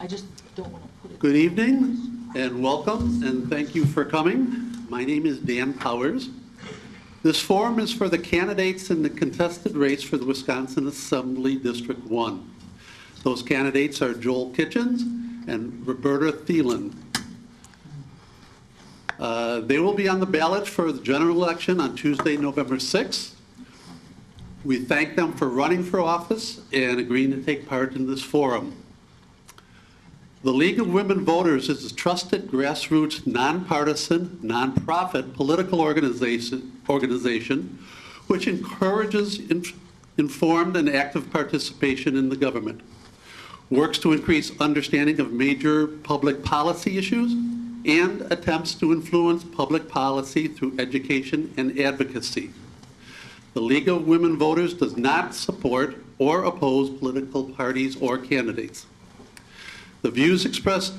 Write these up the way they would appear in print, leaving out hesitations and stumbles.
I just don't want to put it. Good evening and welcome, and thank you for coming. My name is Dan Powers. This forum is for the candidates in the contested race for the Wisconsin Assembly District 1. Those candidates are Joel Kitchens and Roberta Thelen. They will be on the ballot for the general election on Tuesday, November 6th. We thank them for running for office and agreeing to take part in this forum. The League of Women Voters is a trusted grassroots, nonpartisan, nonprofit political organization which encourages informed and active participation in the government, works to increase understanding of major public policy issues, and attempts to influence public policy through education and advocacy. The League of Women Voters does not support or oppose political parties or candidates. The views expressed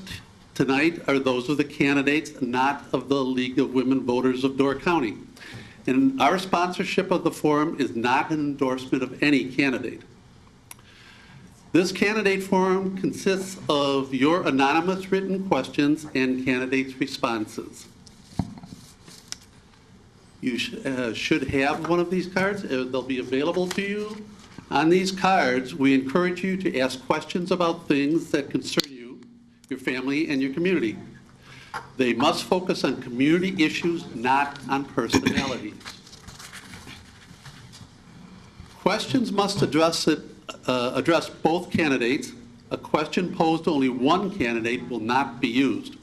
tonight are those of the candidates, not of the League of Women Voters of Door County. And our sponsorship of the forum is not an endorsement of any candidate. This candidate forum consists of your anonymous written questions and candidates' responses. You should have one of these cards. They'll be available to you. On these cards, we encourage you to ask questions about things that concern you, your family, and your community. They must focus on community issues, not on personalities. Questions must address both candidates. A question posed to only one candidate will not be used.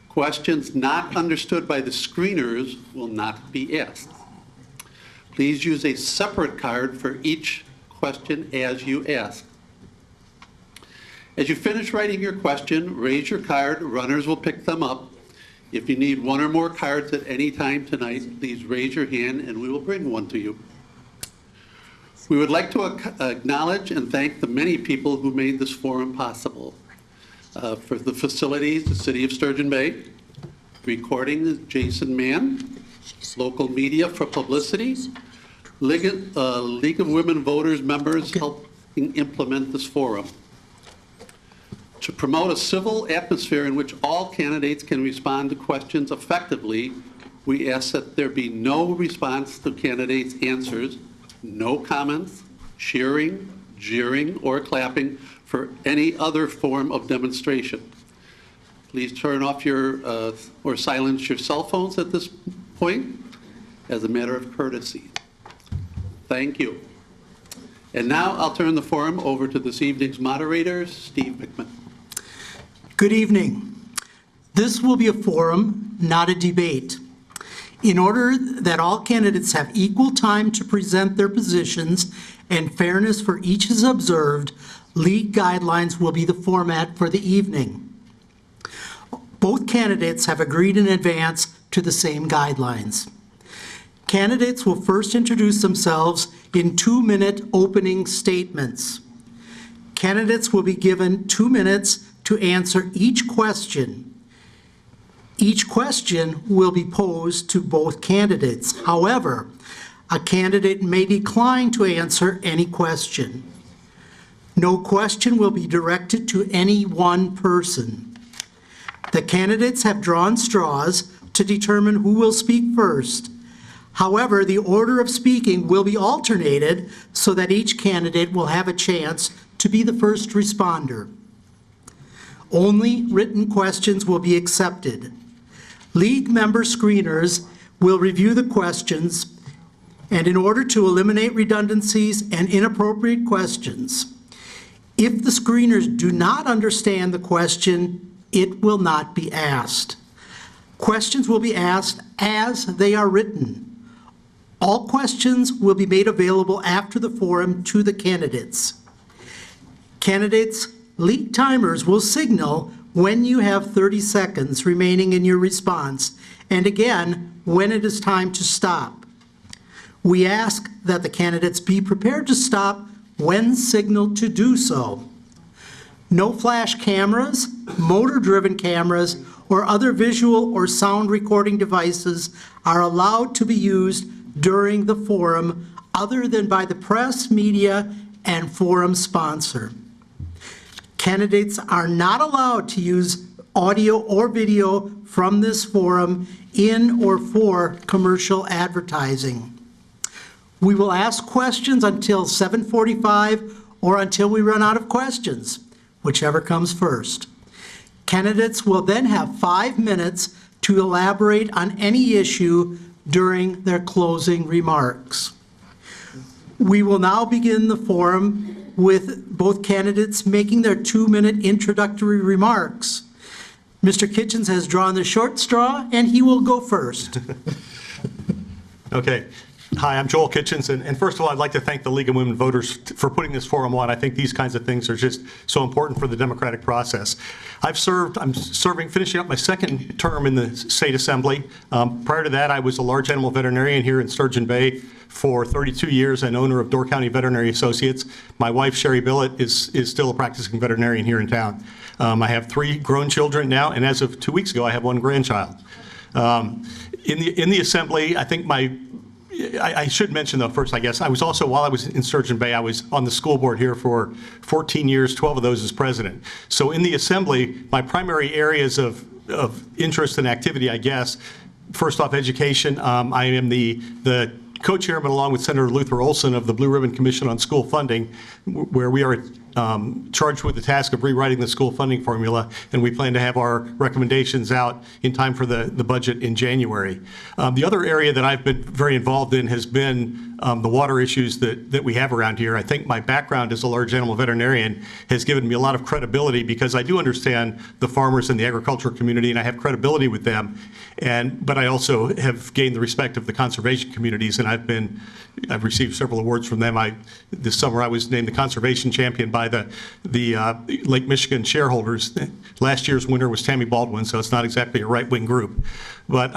Questions not understood by the screeners will not be asked. Please use a separate card for each question as you ask. As you finish writing your question, raise your card. Runners will pick them up. If you need one or more cards at any time tonight, please raise your hand and we will bring one to you. We would like to acknowledge and thank the many people who made this forum possible. For the facilities, the City of Sturgeon Bay, recording, Jason Mann, local media for publicity, League of Women Voters members helping implement this forum. To promote a civil atmosphere in which all candidates can respond to questions effectively, we ask that there be no response to candidates' answers, no comments, cheering, jeering, or clapping for any other form of demonstration. Please turn off your or silence your cell phones at this point as a matter of courtesy. Thank you. And now I'll turn the forum over to this evening's moderator, Steve Pickman. Good evening. This will be a forum, not a debate. In order that all candidates have equal time to present their positions and fairness for each is observed, League guidelines will be the format for the evening. Both candidates have agreed in advance to the same guidelines. Candidates will first introduce themselves in 2-minute opening statements. Candidates will be given 2 minutes to answer each question. Each question will be posed to both candidates. However, a candidate may decline to answer any question. No question will be directed to any one person. The candidates have drawn straws to determine who will speak first. However, the order of speaking will be alternated so that each candidate will have a chance to be the first responder. Only written questions will be accepted. League member screeners will review the questions, and in order to eliminate redundancies and inappropriate questions, if the screeners do not understand the question, it will not be asked. Questions will be asked as they are written. All questions will be made available after the forum to the candidates. Candidates' lead timers will signal when you have 30 seconds remaining in your response, and again, when it is time to stop. We ask that the candidates be prepared to stop when signaled to do so. No flash cameras, motor-driven cameras, or other visual or sound recording devices are allowed to be used during the forum other than by the press, media, and forum sponsor. Candidates are not allowed to use audio or video from this forum in or for commercial advertising. We will ask questions until 7:45 or until we run out of questions, whichever comes first. Candidates will then have 5 minutes to elaborate on any issue during their closing remarks. We will now begin the forum with both candidates making their 2-minute introductory remarks. Mr. Kitchens has drawn the short straw, and he will go first. Okay. Hi, I'm Joel Kitchens, and first of all, I'd like to thank the League of Women Voters for putting this forum on. I think these kinds of things are just so important for the democratic process. I'm finishing up my second term in the State Assembly. Prior to that, I was a large animal veterinarian here in Sturgeon Bay for 32 years and owner of Door County Veterinary Associates. My wife, Sherry Billett, is still a practicing veterinarian here in town. I have 3 grown children now, and as of 2 weeks ago, I have 1 grandchild. In the Assembly, I think I should mention, though, first, I guess, I was also, while I was in Sturgeon Bay, I was on the school board here for 14 years, 12 of those as president. So in the Assembly, my primary areas of interest and activity, I guess, first off, education. I am the co-chairman, along with Senator Luther Olson, of the Blue Ribbon Commission on School Funding, where we are charged with the task of rewriting the school funding formula, and we plan to have our recommendations out in time for the budget in January. The other area that I've been very involved in has been the water issues that we have around here. I think my background as a large animal veterinarian has given me a lot of credibility, because I do understand the farmers and the agricultural community, and I have credibility with them. But I also have gained the respect of the conservation communities, and I've received several awards from them. This summer I was named the conservation champion by the Lake Michigan shareholders. Last year's winner was Tammy Baldwin, so it's not exactly a right-wing group. But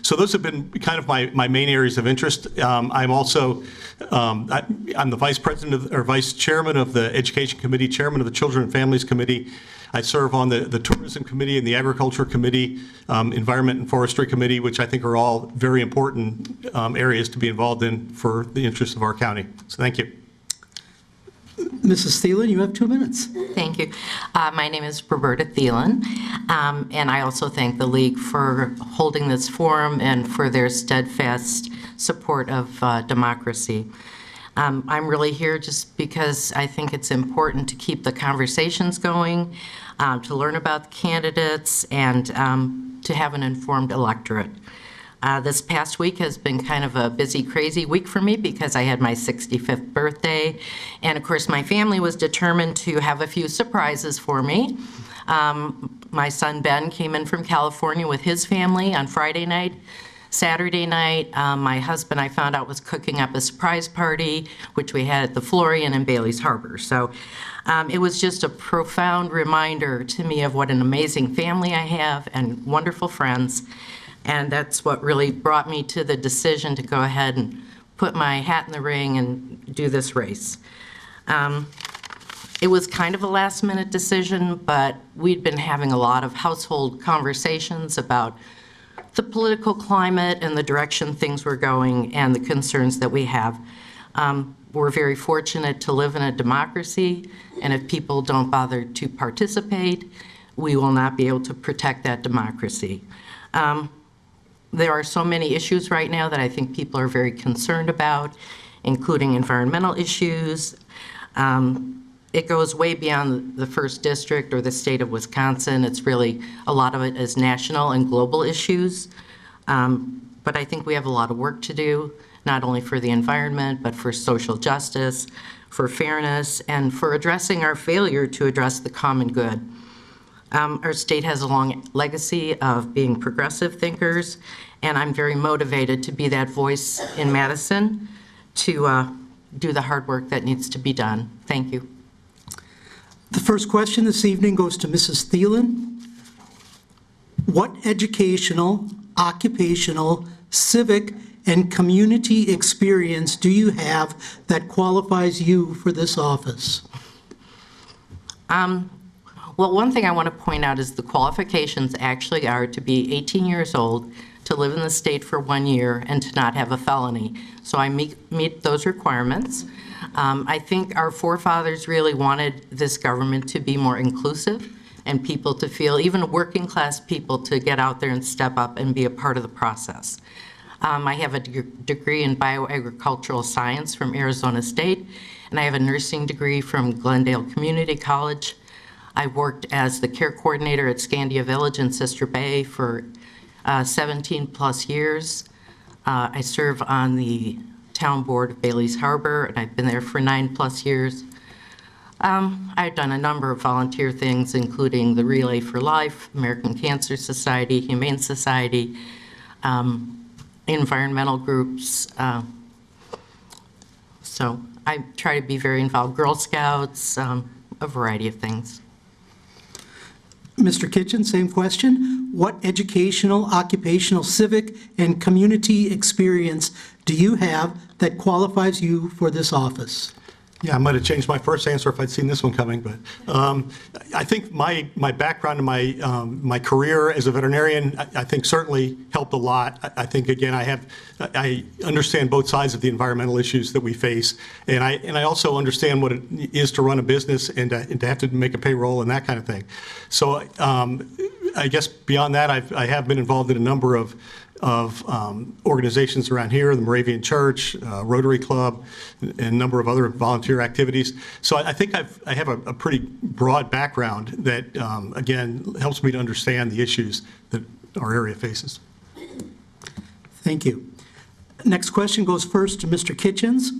so those have been kind of my main areas of interest. I'm also I'm the vice president or vice chairman of the Education Committee, chairman of the Children and Families Committee. I serve on the Tourism Committee and the Agriculture Committee, Environment and Forestry Committee, which I think are all very important areas to be involved in for the interests of our county. So thank you. Mrs. Thelen, you have 2 minutes. Thank you. My name is Roberta Thelen, and I also thank the League for holding this forum and for their steadfast support of democracy. I'm really here just because I think it's important to keep the conversations going, to learn about the candidates, and to have an informed electorate. This past week has been kind of a busy, crazy week for me because I had my 65th birthday, and of course my family was determined to have a few surprises for me. My son Ben came in from California with his family on Friday night. Saturday night, my husband, I found out, was cooking up a surprise party, which we had at the Florian in Bailey's Harbor. So it was just a profound reminder to me of what an amazing family I have and wonderful friends. And that's what really brought me to the decision to go ahead and put my hat in the ring and do this race. It was kind of a last-minute decision, but we'd been having a lot of household conversations about the political climate and the direction things were going and the concerns that we have. We're very fortunate to live in a democracy, and if people don't bother to participate, we will not be able to protect that democracy. There are so many issues right now that I think people are very concerned about, including environmental issues. It goes way beyond the 1st District or the state of Wisconsin. It's really, a lot of it is national and global issues. But I think we have a lot of work to do, not only for the environment, but for social justice, for fairness, and for addressing our failure to address the common good. Our state has a long legacy of being progressive thinkers, and I'm very motivated to be that voice in Madison to do the hard work that needs to be done. Thank you. The first question this evening goes to Mrs. Thelen. What educational, occupational, civic, and community experience do you have that qualifies you for this office? Well, one thing I want to point out is the qualifications actually are to be 18 years old, to live in the state for 1 year, and to not have a felony. So I meet those requirements. I think our forefathers really wanted this government to be more inclusive and people to feel, even working class people, to get out there and step up and be a part of the process. I have a degree in bioagricultural science from Arizona State, and I have a nursing degree from Glendale Community College. I worked as the care coordinator at Scandia Village in Sister Bay for 17 plus years. I serve on the town board of Bailey's Harbor, and I've been there for 9 plus years. I've done a number of volunteer things, including the Relay for Life, American Cancer Society, Humane Society, environmental groups. So I try to be very involved, Girl Scouts, a variety of things. Mr. Kitchen, same question. What educational, occupational, civic, and community experience do you have that qualifies you for this office? Yeah, I might have changed my first answer if I'd seen this one coming, but I think my background and my career as a veterinarian, I think certainly helped a lot. I think, again, I understand both sides of the environmental issues that we face, and I also understand what it is to run a business and to have to make a payroll and that kind of thing. So I guess beyond that, I have been involved in a number of organizations around here, the Moravian Church, Rotary Club, and a number of other volunteer activities. So I think I have a pretty broad background that, again, helps me to understand the issues that our area faces. Thank you. Next question goes first to Mr. Kitchens.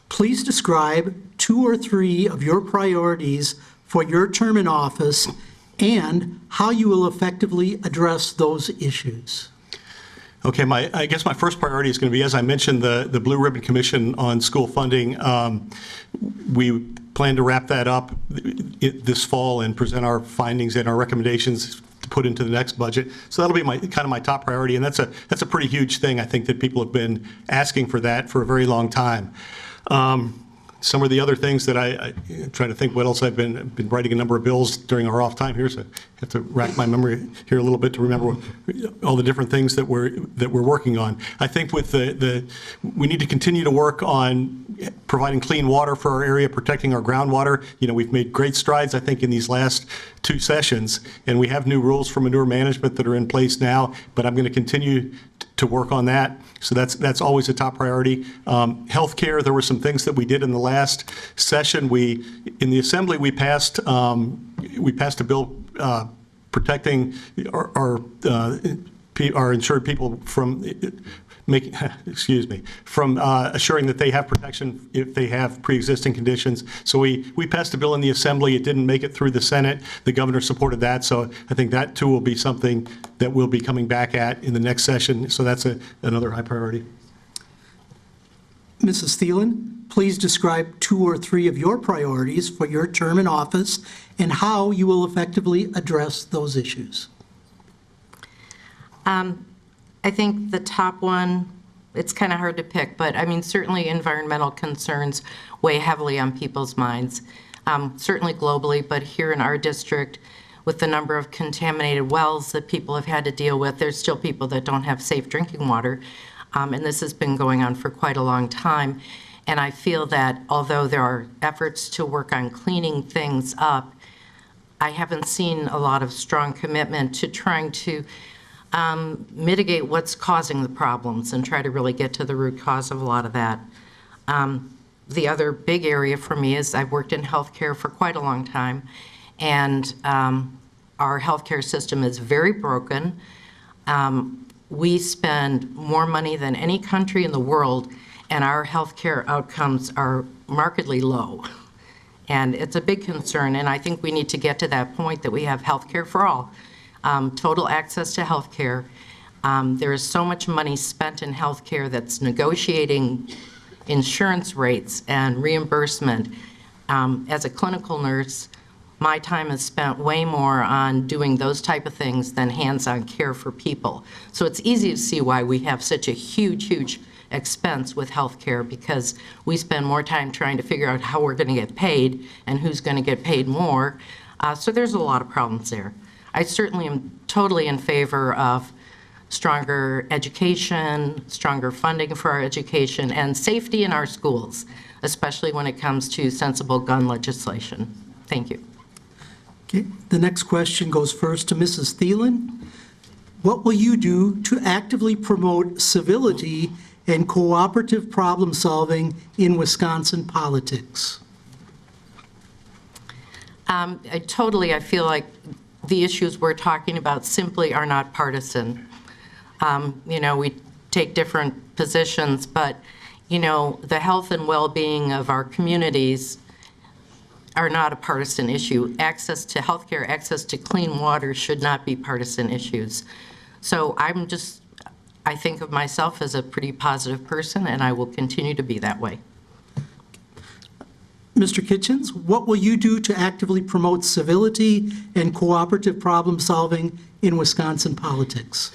Please describe 2 or 3 of your priorities for your term in office and how you will effectively address those issues. Okay, I guess my first priority is going to be, as I mentioned, the Blue Ribbon Commission on school funding. We plan to wrap that up this fall and present our findings and our recommendations to put into the next budget. So that'll be kind of my top priority, and that's a pretty huge thing. I think that people have been asking for that for a very long time. Some of the other things that I try to think what else I've been writing a number of bills during our off time here, so I have to rack my memory here a little bit to remember all the different things that we're working on. I think with we need to continue to work on providing clean water for our area, protecting our groundwater. You know, we've made great strides, I think, in these last 2 sessions, and we have new rules for manure management that are in place now, but I'm going to continue to work on that. So that's always a top priority. Healthcare, there were some things that we did in the last session. In the Assembly, we passed a bill protecting our insured people from assuring that they have protection if they have pre-existing conditions. So we passed a bill in the Assembly. It didn't make it through the Senate. The governor supported that. So I think that too will be something that we'll be coming back at in the next session. So that's another high priority. Mrs. Thelen, please describe 2 or 3 of your priorities for your term in office and how you will effectively address those issues. I think the top one, it's kind of hard to pick, but I mean, certainly environmental concerns weigh heavily on people's minds, certainly globally, but here in our district, with the number of contaminated wells that people have had to deal with, there's still people that don't have safe drinking water, and this has been going on for quite a long time. And I feel that although there are efforts to work on cleaning things up, I haven't seen a lot of strong commitment to trying to mitigate what's causing the problems and try to really get to the root cause of a lot of that. The other big area for me is I've worked in healthcare for quite a long time, and our healthcare system is very broken. We spend more money than any country in the world, and our healthcare outcomes are markedly low. And it's a big concern, and I think we need to get to that point that we have healthcare for all. Total access to health care. There is so much money spent in health care that's negotiating insurance rates and reimbursement. As a clinical nurse, my time is spent way more on doing those type of things than hands-on care for people. So it's easy to see why we have such a huge expense with health care, because we spend more time trying to figure out how we're going to get paid and who's going to get paid more. So there's a lot of problems there. I certainly am totally in favor of stronger education, stronger funding for our education, and safety in our schools, especially when it comes to sensible gun legislation. Thank you. Okay, the next question goes first to Mrs. Thelen. What will you do to actively promote civility and cooperative problem-solving in Wisconsin politics? I feel like the issues we're talking about simply are not partisan. We take different positions, but, the health and well-being of our communities are not a partisan issue. Access to healthcare, access to clean water should not be partisan issues. So I think of myself as a pretty positive person, and I will continue to be that way. Mr. Kitchens, what will you do to actively promote civility and cooperative problem-solving in Wisconsin politics?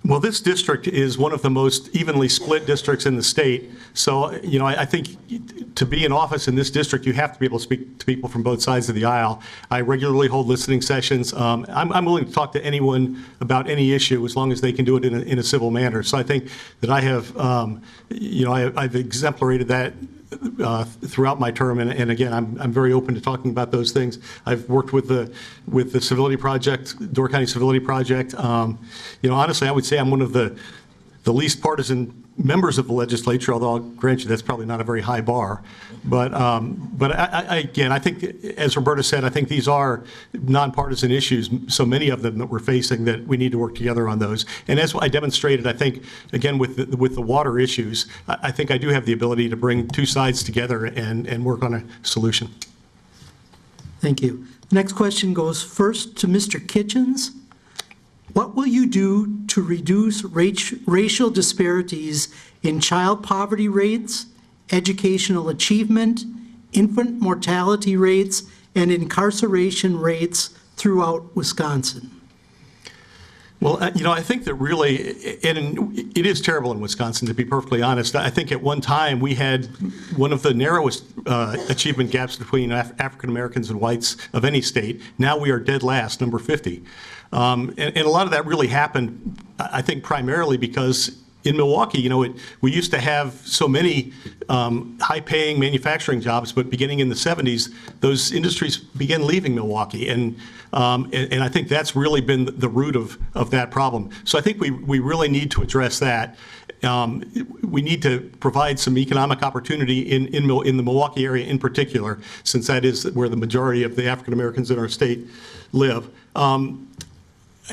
Well, this district is one of the most evenly split districts in the state. So, I think to be in office in this district, you have to be able to speak to people from both sides of the aisle. I regularly hold listening sessions. I'm willing to talk to anyone about any issue as long as they can do it in a civil manner. So I think that I have, I've exemplarated that throughout my term, and again, I'm very open to talking about those things. I've worked with the Civility Project, Door County Civility Project. Honestly, I would say I'm one of the least partisan members of the legislature, although I'll grant you that's probably not a very high bar. But again, I think, as Roberta said, I think these are nonpartisan issues, so many of them that we're facing, that we need to work together on those. And as I demonstrated, I think, again, with the water issues, I think I do have the ability to bring two sides together and work on a solution. Thank you. Next question goes first to Mr. Kitchens. What will you do to reduce racial disparities in child poverty rates, educational achievement, infant mortality rates, and incarceration rates throughout Wisconsin? Well, I think that really, and it is terrible in Wisconsin, to be perfectly honest. I think at one time we had one of the narrowest achievement gaps between African Americans and whites of any state. Now we are dead last, number 50. And a lot of that really happened, I think, primarily because in Milwaukee, we used to have so many high-paying manufacturing jobs, but beginning in the 70s, those industries began leaving Milwaukee, and I think that's really been the root of that problem. So I think we really need to address that. We need to provide some economic opportunity in the Milwaukee area in particular, since that is where the majority of the African Americans in our state live.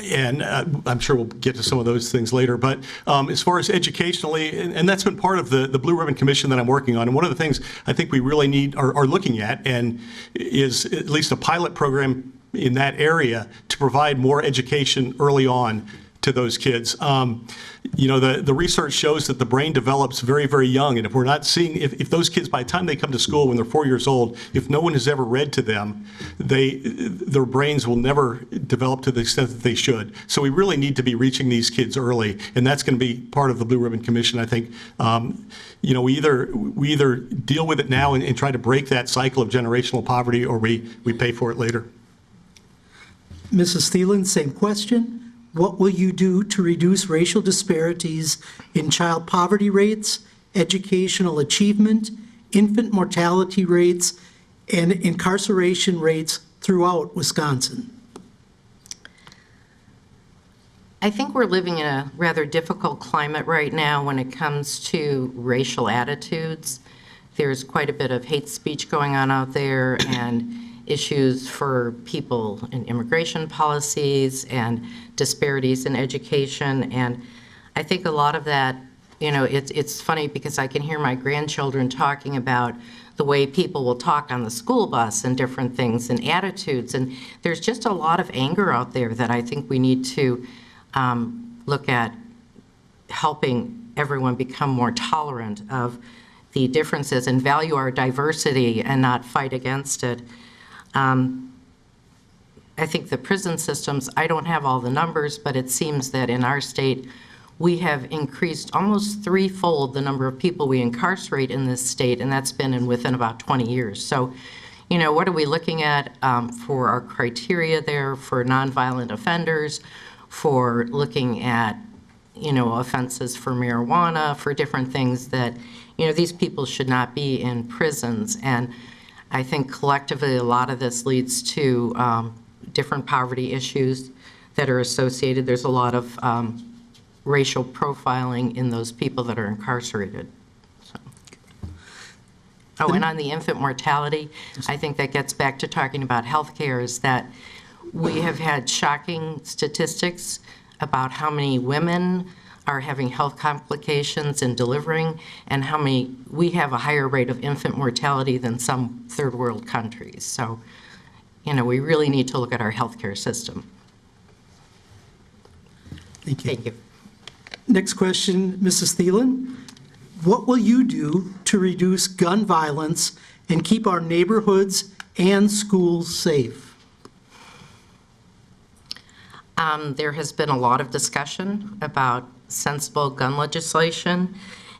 And I'm sure we'll get to some of those things later. But as far as educationally, and that's been part of the Blue Ribbon Commission that I'm working on. And one of the things I think we really are looking at, and is at least a pilot program in that area to provide more education early on to those kids. The research shows that the brain develops very, very young, and if we're not seeing, if those kids, by the time they come to school when they're 4 years old, if no one has ever read to them, their brains will never develop to the extent that they should. So we really need to be reaching these kids early, and that's going to be part of the Blue Ribbon Commission, I think. We either deal with it now and try to break that cycle of generational poverty, or we pay for it later. Mrs. Thelen, same question. What will you do to reduce racial disparities in child poverty rates, educational achievement, infant mortality rates, and incarceration rates throughout Wisconsin? I think we're living in a rather difficult climate right now when it comes to racial attitudes. There's quite a bit of hate speech going on out there, and issues for people in immigration policies and disparities in education. And I think a lot of that, it's funny because I can hear my grandchildren talking about the way people will talk on the school bus and different things and attitudes. And there's just a lot of anger out there that I think we need to look at helping everyone become more tolerant of the differences and value our diversity and not fight against it. I think the prison systems, I don't have all the numbers, but it seems that in our state, we have increased almost threefold the number of people we incarcerate in this state, and that's been within about 20 years. So, what are we looking at for our criteria there for nonviolent offenders, for looking at offenses for marijuana, for different things that, these people should not be in prisons. And I think collectively, a lot of this leads to different poverty issues that are associated. There's a lot of racial profiling in those people that are incarcerated. So. Oh, and on the infant mortality, I think that gets back to talking about healthcare, is that we have had shocking statistics about how many women are having health complications in delivering, and how many, we have a higher rate of infant mortality than some third world countries. So, we really need to look at our healthcare system. Thank you. Thank you. Next question, Mrs. Thelen. What will you do to reduce gun violence and keep our neighborhoods and schools safe? There has been a lot of discussion about sensible gun legislation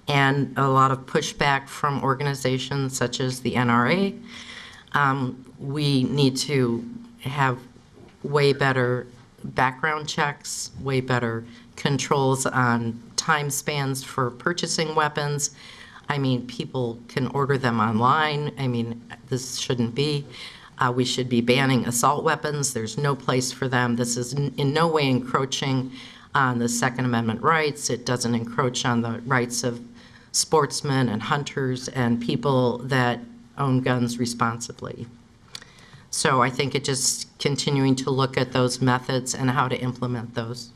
and a lot of pushback from organizations such as the NRA. We need to have way better background checks, way better controls on time spans for purchasing weapons. I mean, people can order them online. I mean, this shouldn't be. We should be banning assault weapons. There's no place for them. This is in no way encroaching on the Second Amendment rights. It doesn't encroach on the rights of sportsmen and hunters and people that own guns responsibly. So I think it just continuing to look at those methods and how to implement those.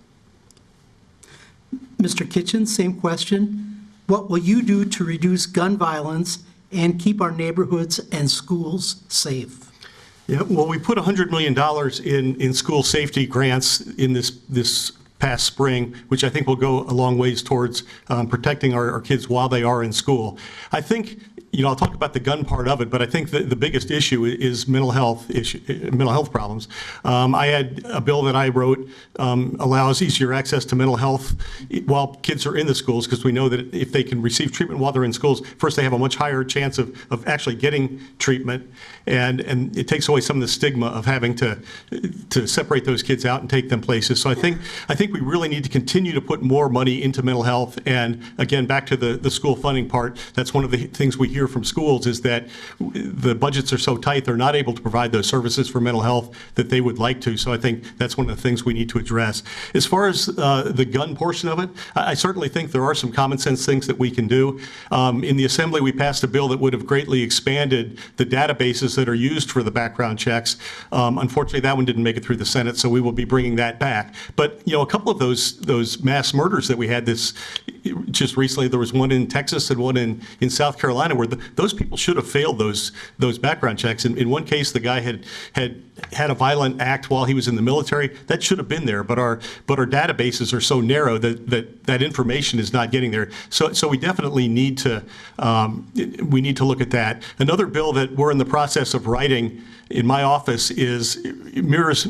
Mr. Kitchen, same question. What will you do to reduce gun violence and keep our neighborhoods and schools safe? Yeah, well, we put $100 million in school safety grants in this past spring, which I think will go a long ways towards protecting our kids while they are in school. I think, I'll talk about the gun part of it, but I think the biggest issue is mental health problems. I had a bill that I wrote allows easier access to mental health while kids are in the schools, because we know that if they can receive treatment while they're in schools, first, they have a much higher chance of actually getting treatment, and it takes away some of the stigma of having to separate those kids out and take them places. So I think we really need to continue to put more money into mental health. And again, back to the school funding part, that's one of the things we hear from schools, is that the budgets are so tight, they're not able to provide those services for mental health that they would like to. So I think that's one of the things we need to address. As far as the gun portion of it, I certainly think there are some common sense things that we can do. In the Assembly, we passed a bill that would have greatly expanded the databases that are used for the background checks. Unfortunately, that one didn't make it through the Senate, so we will be bringing that back. But, a couple of those mass murders that we had just recently, there was one in Texas and one in South Carolina, where those people should have failed those background checks. In one case, the guy had a violent act while he was in the military. That should have been there, but our databases are so narrow that information is not getting there. So we definitely need to look at that. Another bill that we're in the process of writing in my office mirrors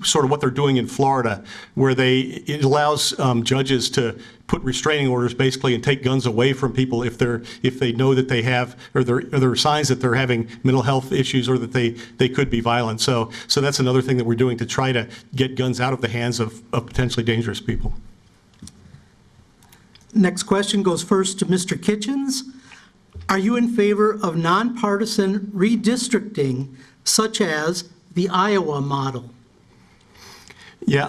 sort of what they're doing in Florida, where it allows judges to put restraining orders basically and take guns away from people if they know that they have, or there are signs that they're having mental health issues, or that they could be violent. So that's another thing that we're doing to try to get guns out of the hands of potentially dangerous people. Next question goes first to Mr. Kitchens. Are you in favor of nonpartisan redistricting, such as the Iowa model? Yeah,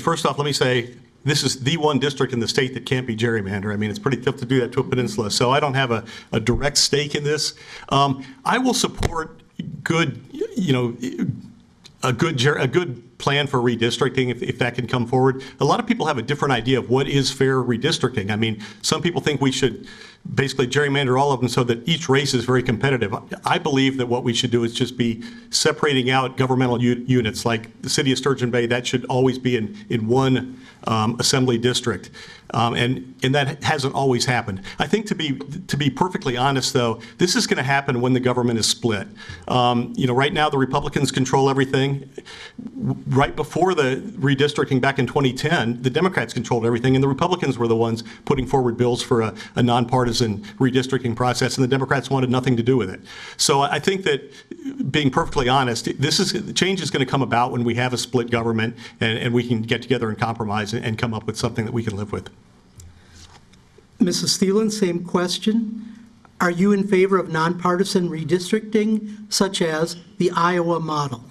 first off, let me say, this is the one district in the state that can't be gerrymandered. It's pretty tough to do that to a peninsula, so I don't have a direct stake in this. I will support a good plan for redistricting if that can come forward. A lot of people have a different idea of what is fair redistricting. Some people think we should basically gerrymander all of them so that each race is very competitive. I believe that what we should do is just be separating out governmental units, like the city of Sturgeon Bay. That should always be in one assembly district, and that hasn't always happened. I think to be perfectly honest, though, this is going to happen when the government is split. Right now the Republicans control everything. right before the redistricting back in 2010, the Democrats controlled everything, and the Republicans were the ones putting forward bills for a nonpartisan redistricting process, and the Democrats wanted nothing to do with it. So I think that, being perfectly honest, change is going to come about when we have a split government and we can get together and compromise and come up with something that we can live with. Mrs. Thelen, same question. Are you in favor of nonpartisan redistricting, such as the Iowa model?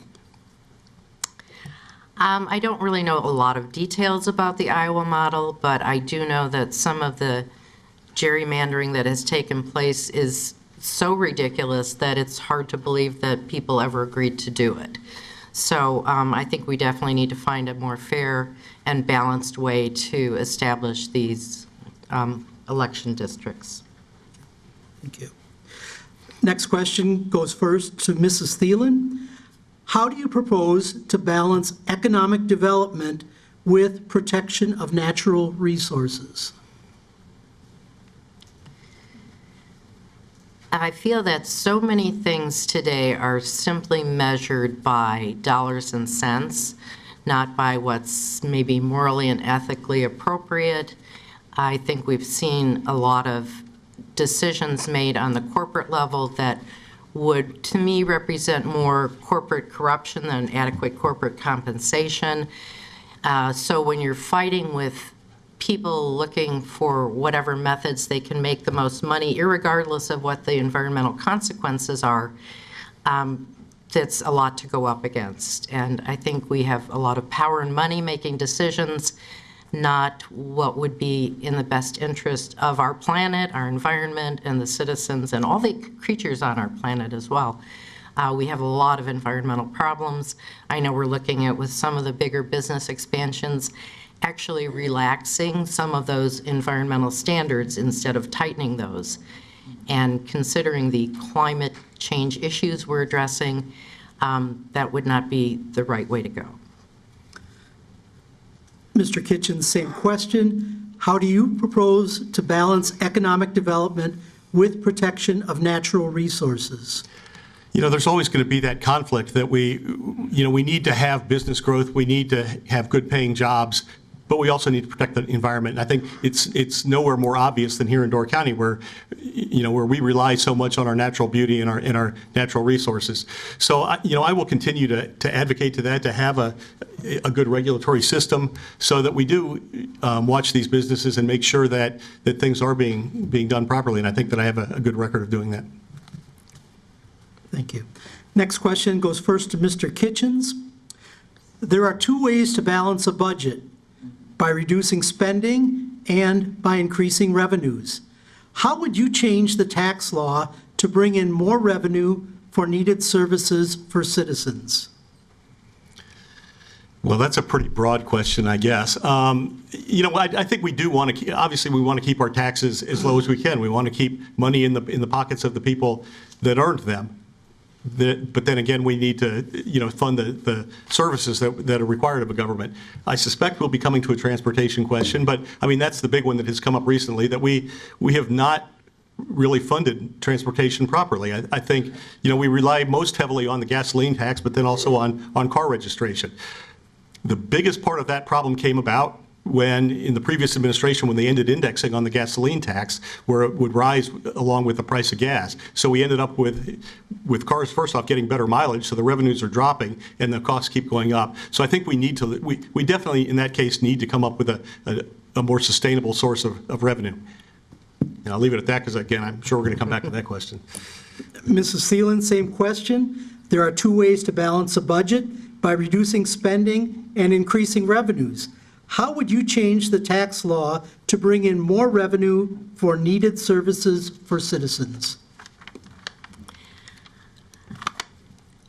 I don't really know a lot of details about the Iowa model, but I do know that some of the gerrymandering that has taken place is so ridiculous that it's hard to believe that people ever agreed to do it. So I think we definitely need to find a more fair and balanced way to establish these election districts. Thank you. Next question goes first to Mrs. Thelen. How do you propose to balance economic development with protection of natural resources? I feel that so many things today are simply measured by dollars and cents, not by what's maybe morally and ethically appropriate. I think we've seen a lot of decisions made on the corporate level that would, to me, represent more corporate corruption than adequate corporate compensation. So when you're fighting with people looking for whatever methods they can make the most money, irregardless of what the environmental consequences are, that's a lot to go up against. And I think we have a lot of power and money making decisions, not what would be in the best interest of our planet, our environment, and the citizens, and all the creatures on our planet as well. We have a lot of environmental problems. I know we're looking at, with some of the bigger business expansions, actually relaxing some of those environmental standards instead of tightening those. And considering the climate change issues we're addressing, that would not be the right way to go. Mr. Kitchen, same question. How do you propose to balance economic development with protection of natural resources? There's always going to be that conflict that we need to have business growth, we need to have good paying jobs, but we also need to protect the environment. And I think it's nowhere more obvious than here in Door County, where we rely so much on our natural beauty and our natural resources. So I will continue to advocate to that, to have a good regulatory system so that we do watch these businesses and make sure that things are being done properly. And I think that I have a good record of doing that. Thank you. Next question goes first to Mr. Kitchens. There are two ways to balance a budget: by reducing spending and by increasing revenues. How would you change the tax law to bring in more revenue for needed services for citizens? Well, that's a pretty broad question, I guess. I think we do want to, obviously, we want to keep our taxes as low as we can. We want to keep money in the pockets of the people that earned them. But then again, we need to, fund the services that are required of a government. I suspect we'll be coming to a transportation question, but that's the big one that has come up recently, that we have not really funded transportation properly. I think, we rely most heavily on the gasoline tax, but then also on car registration. The biggest part of that problem came about when, in the previous administration, when they ended indexing on the gasoline tax, where it would rise along with the price of gas. So we ended up with cars, first off, getting better mileage, so the revenues are dropping and the costs keep going up. So I think we definitely, in that case, need to come up with a more sustainable source of revenue. And I'll leave it at that, because again, I'm sure we're going to come back to that question. Mrs. Thelen, same question. There are two ways to balance a budget: by reducing spending and increasing revenues. How would you change the tax law to bring in more revenue for needed services for citizens?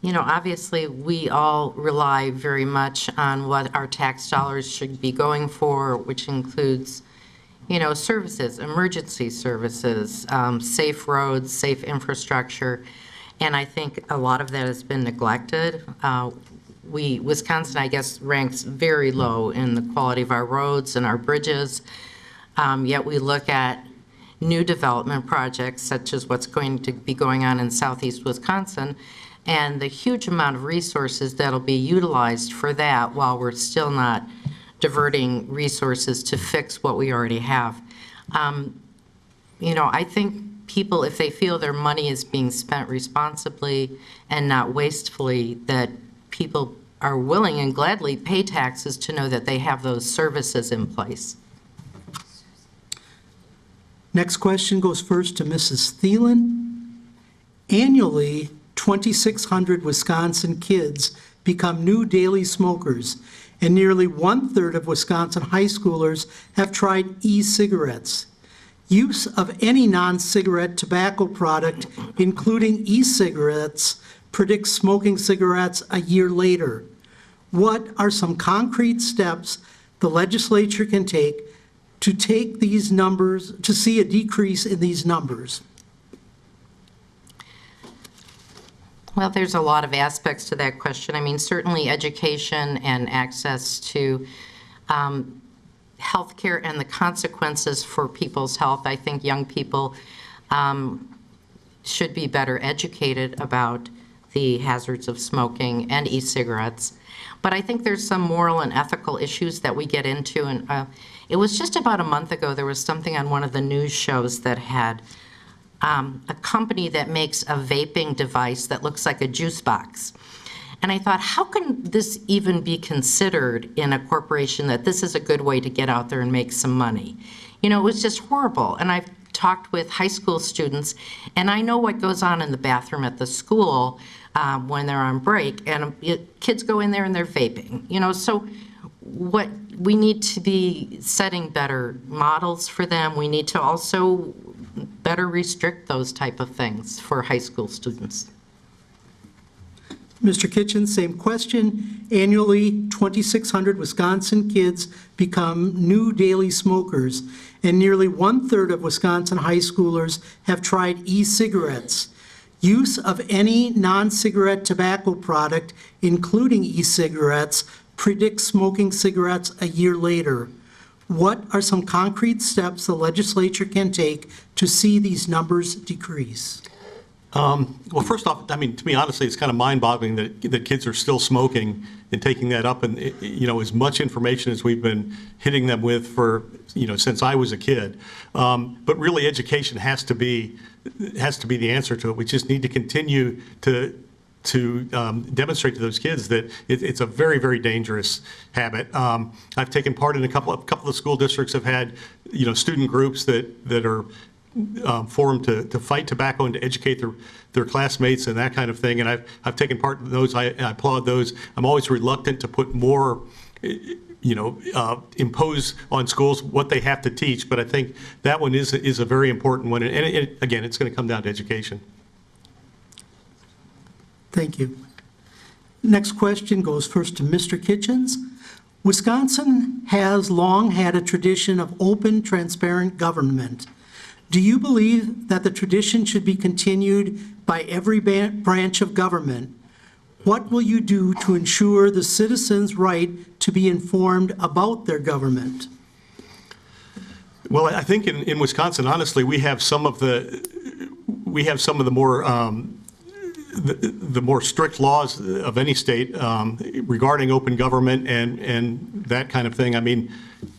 Obviously, we all rely very much on what our tax dollars should be going for, which includes, services, emergency services, safe roads, safe infrastructure, and I think a lot of that has been neglected. Wisconsin, I guess, ranks very low in the quality of our roads and our bridges, yet we look at new development projects, such as what's going to be going on in southeast Wisconsin, and the huge amount of resources that'll be utilized for that while we're still not diverting resources to fix what we already have. You know, I think people, if they feel their money is being spent responsibly and not wastefully, that people are willing and gladly pay taxes to know that they have those services in place. Next question goes first to Mrs. Thelen. Annually, 2,600 Wisconsin kids become new daily smokers, and nearly 1/3 of Wisconsin high schoolers have tried e-cigarettes. Use of any non-cigarette tobacco product, including e-cigarettes, predicts smoking cigarettes a year later. What are some concrete steps the legislature can take these numbers, to see a decrease in these numbers? Well, there's a lot of aspects to that question. I mean, certainly education and access to healthcare and the consequences for people's health. I think young people should be better educated about the hazards of smoking and e-cigarettes. But I think there's some moral and ethical issues that we get into. And it was just about a month ago, there was something on one of the news shows that had a company that makes a vaping device that looks like a juice box. And I thought, how can this even be considered in a corporation that this is a good way to get out there and make some money? You know, it was just horrible. And I've talked with high school students, and I know what goes on in the bathroom at the school when they're on break, and kids go in there and they're vaping. You know, so what we need to be setting better models for them. We need to also better restrict those type of things for high school students. Mr. Kitchen, same question. Annually, 2,600 Wisconsin kids become new daily smokers, and nearly 1/3 of Wisconsin high schoolers have tried e-cigarettes. Use of any non-cigarette tobacco product, including e-cigarettes, predicts smoking cigarettes a year later. What are some concrete steps the legislature can take to see these numbers decrease? Well, first off, I mean, to me, honestly, it's kind of mind-boggling that kids are still smoking and taking that up. And, you know, as much information as we've been hitting them with for, you know, since I was a kid. But really, education has to be the answer to it. We just need to continue to demonstrate to those kids that it's a very, very dangerous habit. I've taken part in a couple of school districts have had, you know, student groups that are formed to fight tobacco and to educate their classmates and that kind of thing. And I've taken part in those. I applaud those. I'm always reluctant to put more, you know, impose on schools what they have to teach. But I think that one is a very important one. And again, it's going to come down to education. Thank you. Next question goes first to Mr. Kitchens. Wisconsin has long had a tradition of open, transparent government. Do you believe that the tradition should be continued by every branch of government? What will you do to ensure the citizens' right to be informed about their government? Well, I think in Wisconsin, honestly, we have some of the more strict laws of any state regarding open government and that kind of thing. I mean,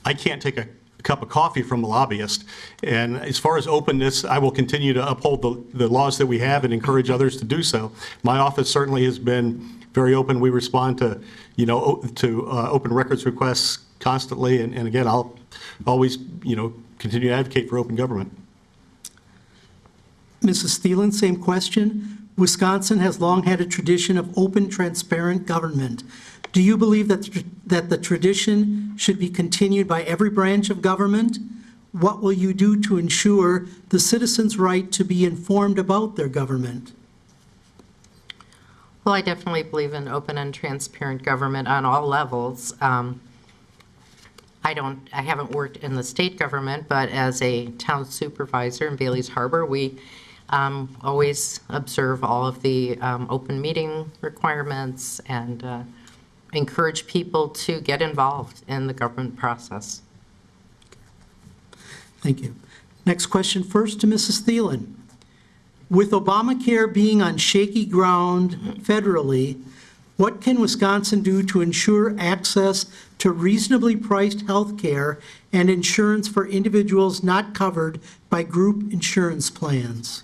I can't take a cup of coffee from a lobbyist. And as far as openness, I will continue to uphold the laws that we have and encourage others to do so. My office certainly has been very open. We respond to, you know, open records requests constantly. And again, I'll always, you know, continue to advocate for open government. Mrs. Thelen, same question. Wisconsin has long had a tradition of open, transparent government. Do you believe that the tradition should be continued by every branch of government? What will you do to ensure the citizens' right to be informed about their government? Well, I definitely believe in open and transparent government on all levels. I haven't worked in the state government, but as a town supervisor in Bailey's Harbor, we always observe all of the open meeting requirements and encourage people to get involved in the government process. Thank you. Next question first to Mrs. Thelen. With Obamacare being on shaky ground federally, what can Wisconsin do to ensure access to reasonably priced health care and insurance for individuals not covered by group insurance plans?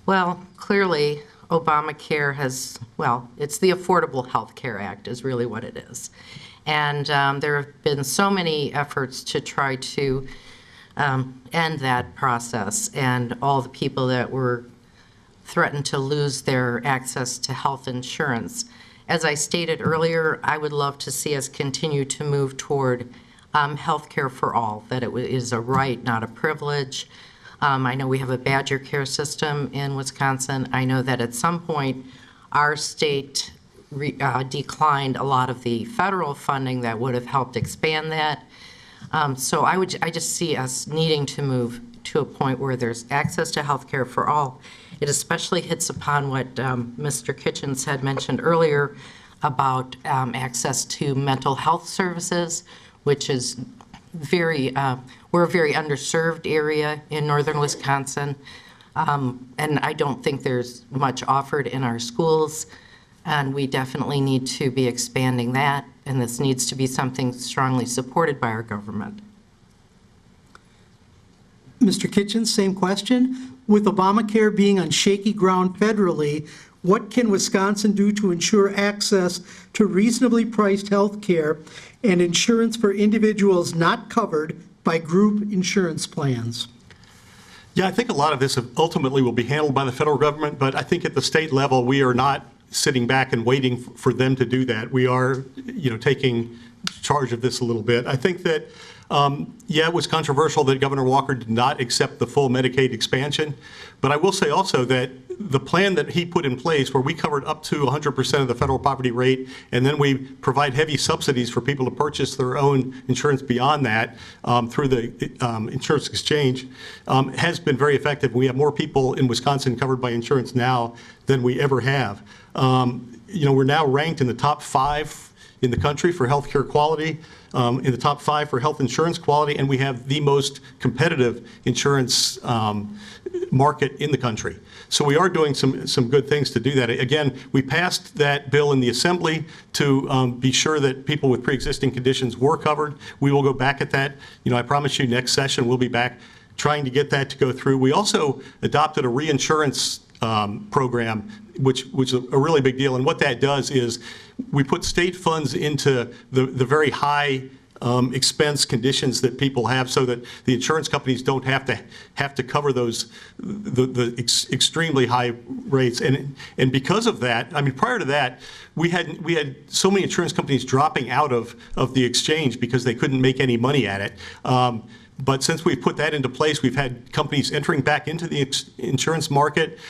Well, clearly, Obamacare has, well, it's the Affordable Health Care Act is really what it is. And there have been so many efforts to try to end that process, and all the people that were threatened to lose their access to health insurance. As I stated earlier, I would love to see us continue to move toward health care for all, that it is a right, not a privilege. I know we have a Badger Care system in Wisconsin. I know that at some point, our state declined a lot of the federal funding that would have helped expand that. So I just see us needing to move to a point where there's access to health care for all. It especially hits upon what Mr. Kitchens had mentioned earlier about access to mental health services, which is we're a very underserved area in northern Wisconsin, and I don't think there's much offered in our schools, and we definitely need to be expanding that, and this needs to be something strongly supported by our government. Mr. Kitchens, same question. With Obamacare being on shaky ground federally, what can Wisconsin do to ensure access to reasonably priced health care and insurance for individuals not covered by group insurance plans? Yeah, I think a lot of this ultimately will be handled by the federal government, but I think at the state level, we are not sitting back and waiting for them to do that. We are, taking charge of this a little bit. I think that, it was controversial that Governor Walker did not accept the full Medicaid expansion, but I will say also that the plan that he put in place, where we covered up to 100% of the federal poverty rate, and then we provide heavy subsidies for people to purchase their own insurance beyond that through the insurance exchange, has been very effective. We have more people in Wisconsin covered by insurance now than we ever have. We're now ranked in the top 5 in the country for healthcare quality, in the top 5 for health insurance quality, and we have the most competitive insurance market in the country. So we are doing some good things to do that. Again, we passed that bill in the Assembly to be sure that people with pre-existing conditions were covered. We will go back at that. I promise you next session we'll be back trying to get that to go through. We also adopted a reinsurance program, which is a really big deal. And what that does is we put state funds into the very high expense conditions that people have, so that the insurance companies don't have to cover those the extremely high rates. And because of that, I mean, prior to that, we had so many insurance companies dropping out of the exchange because they couldn't make any money at it. But since we've put that into place, we've had companies entering back into the insurance market,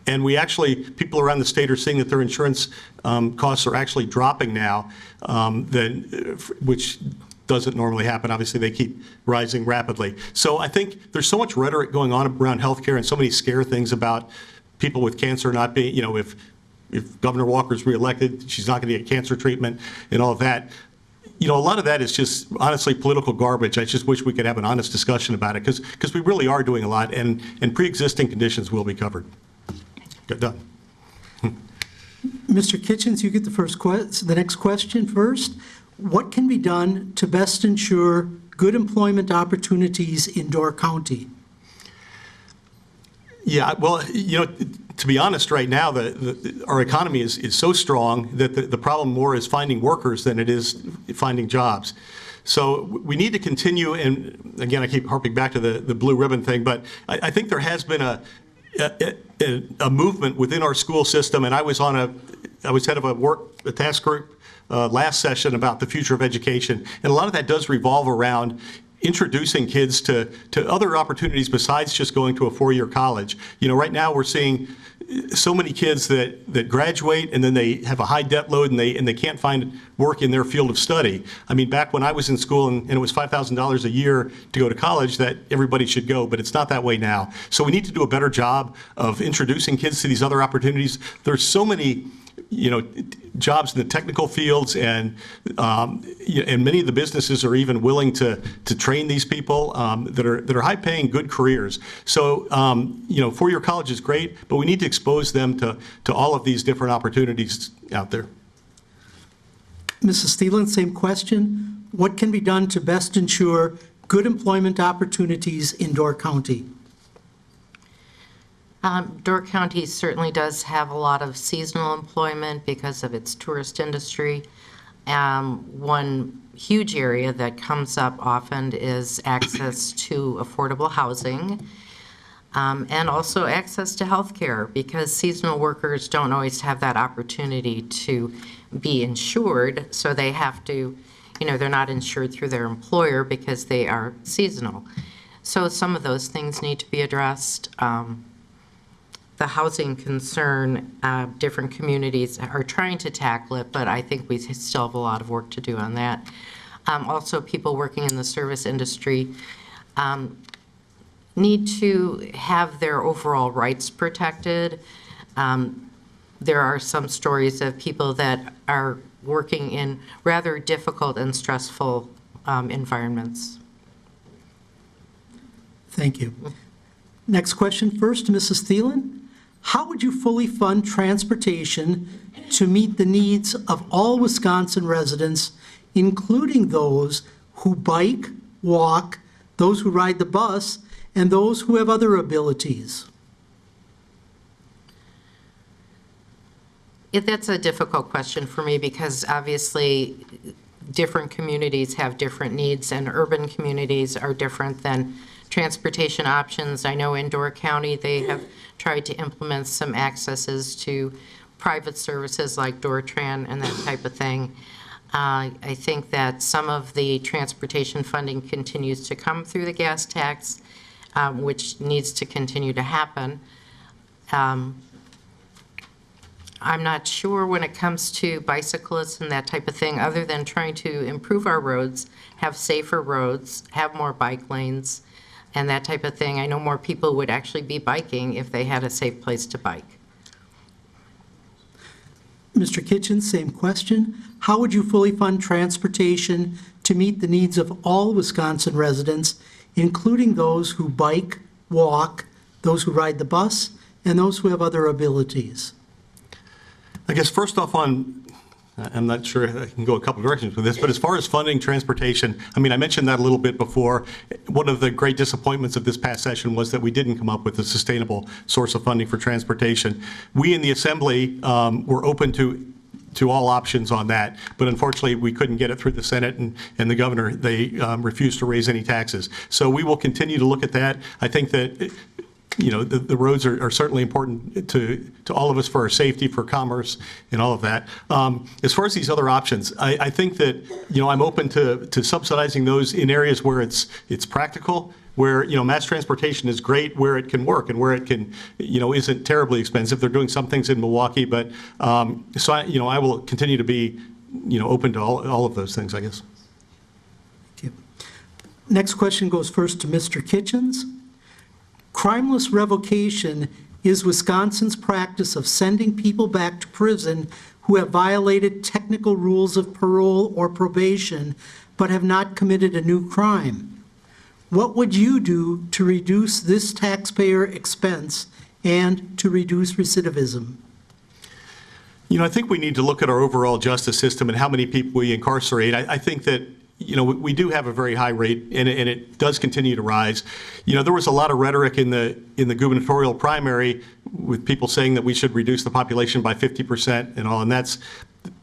and we actually, people around the state are seeing that their insurance costs are actually dropping now, which doesn't normally happen. Obviously, they keep rising rapidly. So I think there's so much rhetoric going on around healthcare and so many scare things about people with cancer not being, if Governor Walker's reelected, she's not going to get cancer treatment and all of that. A lot of that is just honestly political garbage. I just wish we could have an honest discussion about it, because we really are doing a lot, and pre-existing conditions will be covered. Good, done. Mr. Kitchens, you get the next question first. What can be done to best ensure good employment opportunities in Door County? Yeah, well, to be honest, right now, our economy is so strong that the problem more is finding workers than it is finding jobs. So we need to continue, and again, I keep harping back to the blue ribbon thing, but I think there has been a movement within our school system, and I was head of a task group last session about the future of education, and a lot of that does revolve around introducing kids to other opportunities besides just going to a 4-year college. Right now we're seeing so many kids that graduate and then they have a high debt load and they can't find work in their field of study. I mean, back when I was in school and it was $5,000 a year to go to college, that everybody should go, but it's not that way now. So we need to do a better job of introducing kids to these other opportunities. There's so many jobs in the technical fields, and many of the businesses are even willing to train these people that are high-paying, good careers. So, four-year college is great, but we need to expose them to all of these different opportunities out there. Mrs. Thelen, same question. What can be done to best ensure good employment opportunities in Door County? Door County certainly does have a lot of seasonal employment because of its tourist industry. One huge area that comes up often is access to affordable housing, and also access to health care, because seasonal workers don't always have that opportunity to be insured, so they have to, they're not insured through their employer because they are seasonal. So some of those things need to be addressed. The housing concern, different communities are trying to tackle it, but I think we still have a lot of work to do on that. Also, people working in the service industry need to have their overall rights protected. There are some stories of people that are working in rather difficult and stressful environments. Thank you. Next question first, Mrs. Thelen. How would you fully fund transportation to meet the needs of all Wisconsin residents, including those who bike, walk, those who ride the bus, and those who have other abilities? That's a difficult question for me, because obviously different communities have different needs, and urban communities are different than transportation options. I know in Door County they have tried to implement some accesses to private services like DoorTran and that type of thing. I think that some of the transportation funding continues to come through the gas tax, which needs to continue to happen. I'm not sure when it comes to bicyclists and that type of thing, other than trying to improve our roads, have safer roads, have more bike lanes, and that type of thing. I know more people would actually be biking if they had a safe place to bike. Mr. Kitchen, same question. How would you fully fund transportation to meet the needs of all Wisconsin residents, including those who bike, walk, those who ride the bus, and those who have other abilities? I guess first off I'm not sure I can go a couple directions with this, but as far as funding transportation, I mentioned that a little bit before. One of the great disappointments of this past session was that we didn't come up with a sustainable source of funding for transportation. We in the Assembly were open to all options on that, but unfortunately we couldn't get it through the Senate and the governor. They refused to raise any taxes. So we will continue to look at that. I think that the roads are certainly important to all of us for our safety, for commerce, and all of that. As far as these other options, I think that, I'm open to subsidizing those in areas where it's practical, where, mass transportation is great, where it can work and where it can, isn't terribly expensive. They're doing some things in Milwaukee, but, so I will continue to be, open to all of those things, I guess. Thank you. Next question goes first to Mr. Kitchens. Crimeless revocation is Wisconsin's practice of sending people back to prison who have violated technical rules of parole or probation but have not committed a new crime. What would you do to reduce this taxpayer expense and to reduce recidivism? I think we need to look at our overall justice system and how many people we incarcerate. I think that we do have a very high rate, and it does continue to rise. There was a lot of rhetoric in the gubernatorial primary with people saying that we should reduce the population by 50% and all, and that's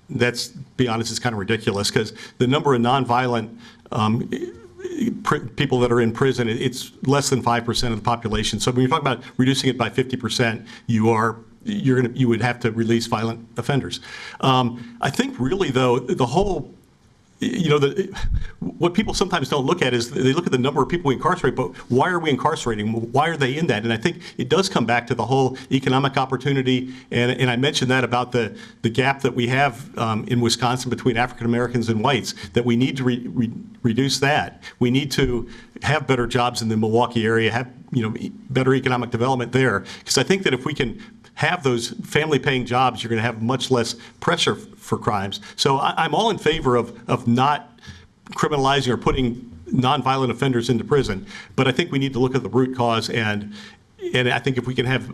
to be honest, is kind of ridiculous, because the number of nonviolent people that are in prison, it's less than 5% of the population. So when you're talking about reducing it by 50%, you would have to release violent offenders. I think really though, the whole what people sometimes don't look at is they look at the number of people we incarcerate, but why are we incarcerating? Why are they in that? And I think it does come back to the whole economic opportunity, and I mentioned that about the gap that we have in Wisconsin between African Americans and whites, that we need to reduce that. We need to have better jobs in the Milwaukee area, have better economic development there, because I think that if we can have those family-paying jobs, you're going to have much less pressure for crimes. So I'm all in favor of not criminalizing or putting nonviolent offenders into prison, but I think we need to look at the root cause, and I think if we can have,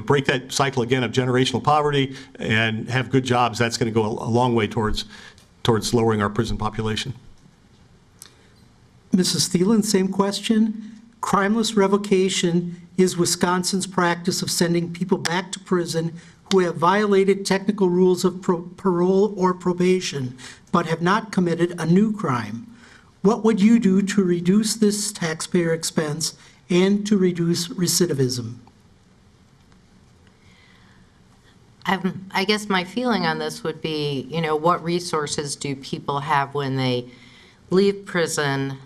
break that cycle again of generational poverty and have good jobs, that's going to go a long way towards lowering our prison population. Mrs. Thelen, same question. Crimeless revocation is Wisconsin's practice of sending people back to prison who have violated technical rules of parole or probation, but have not committed a new crime. What would you do to reduce this taxpayer expense and to reduce recidivism? I guess my feeling on this would be, what resources do people have when they leave prison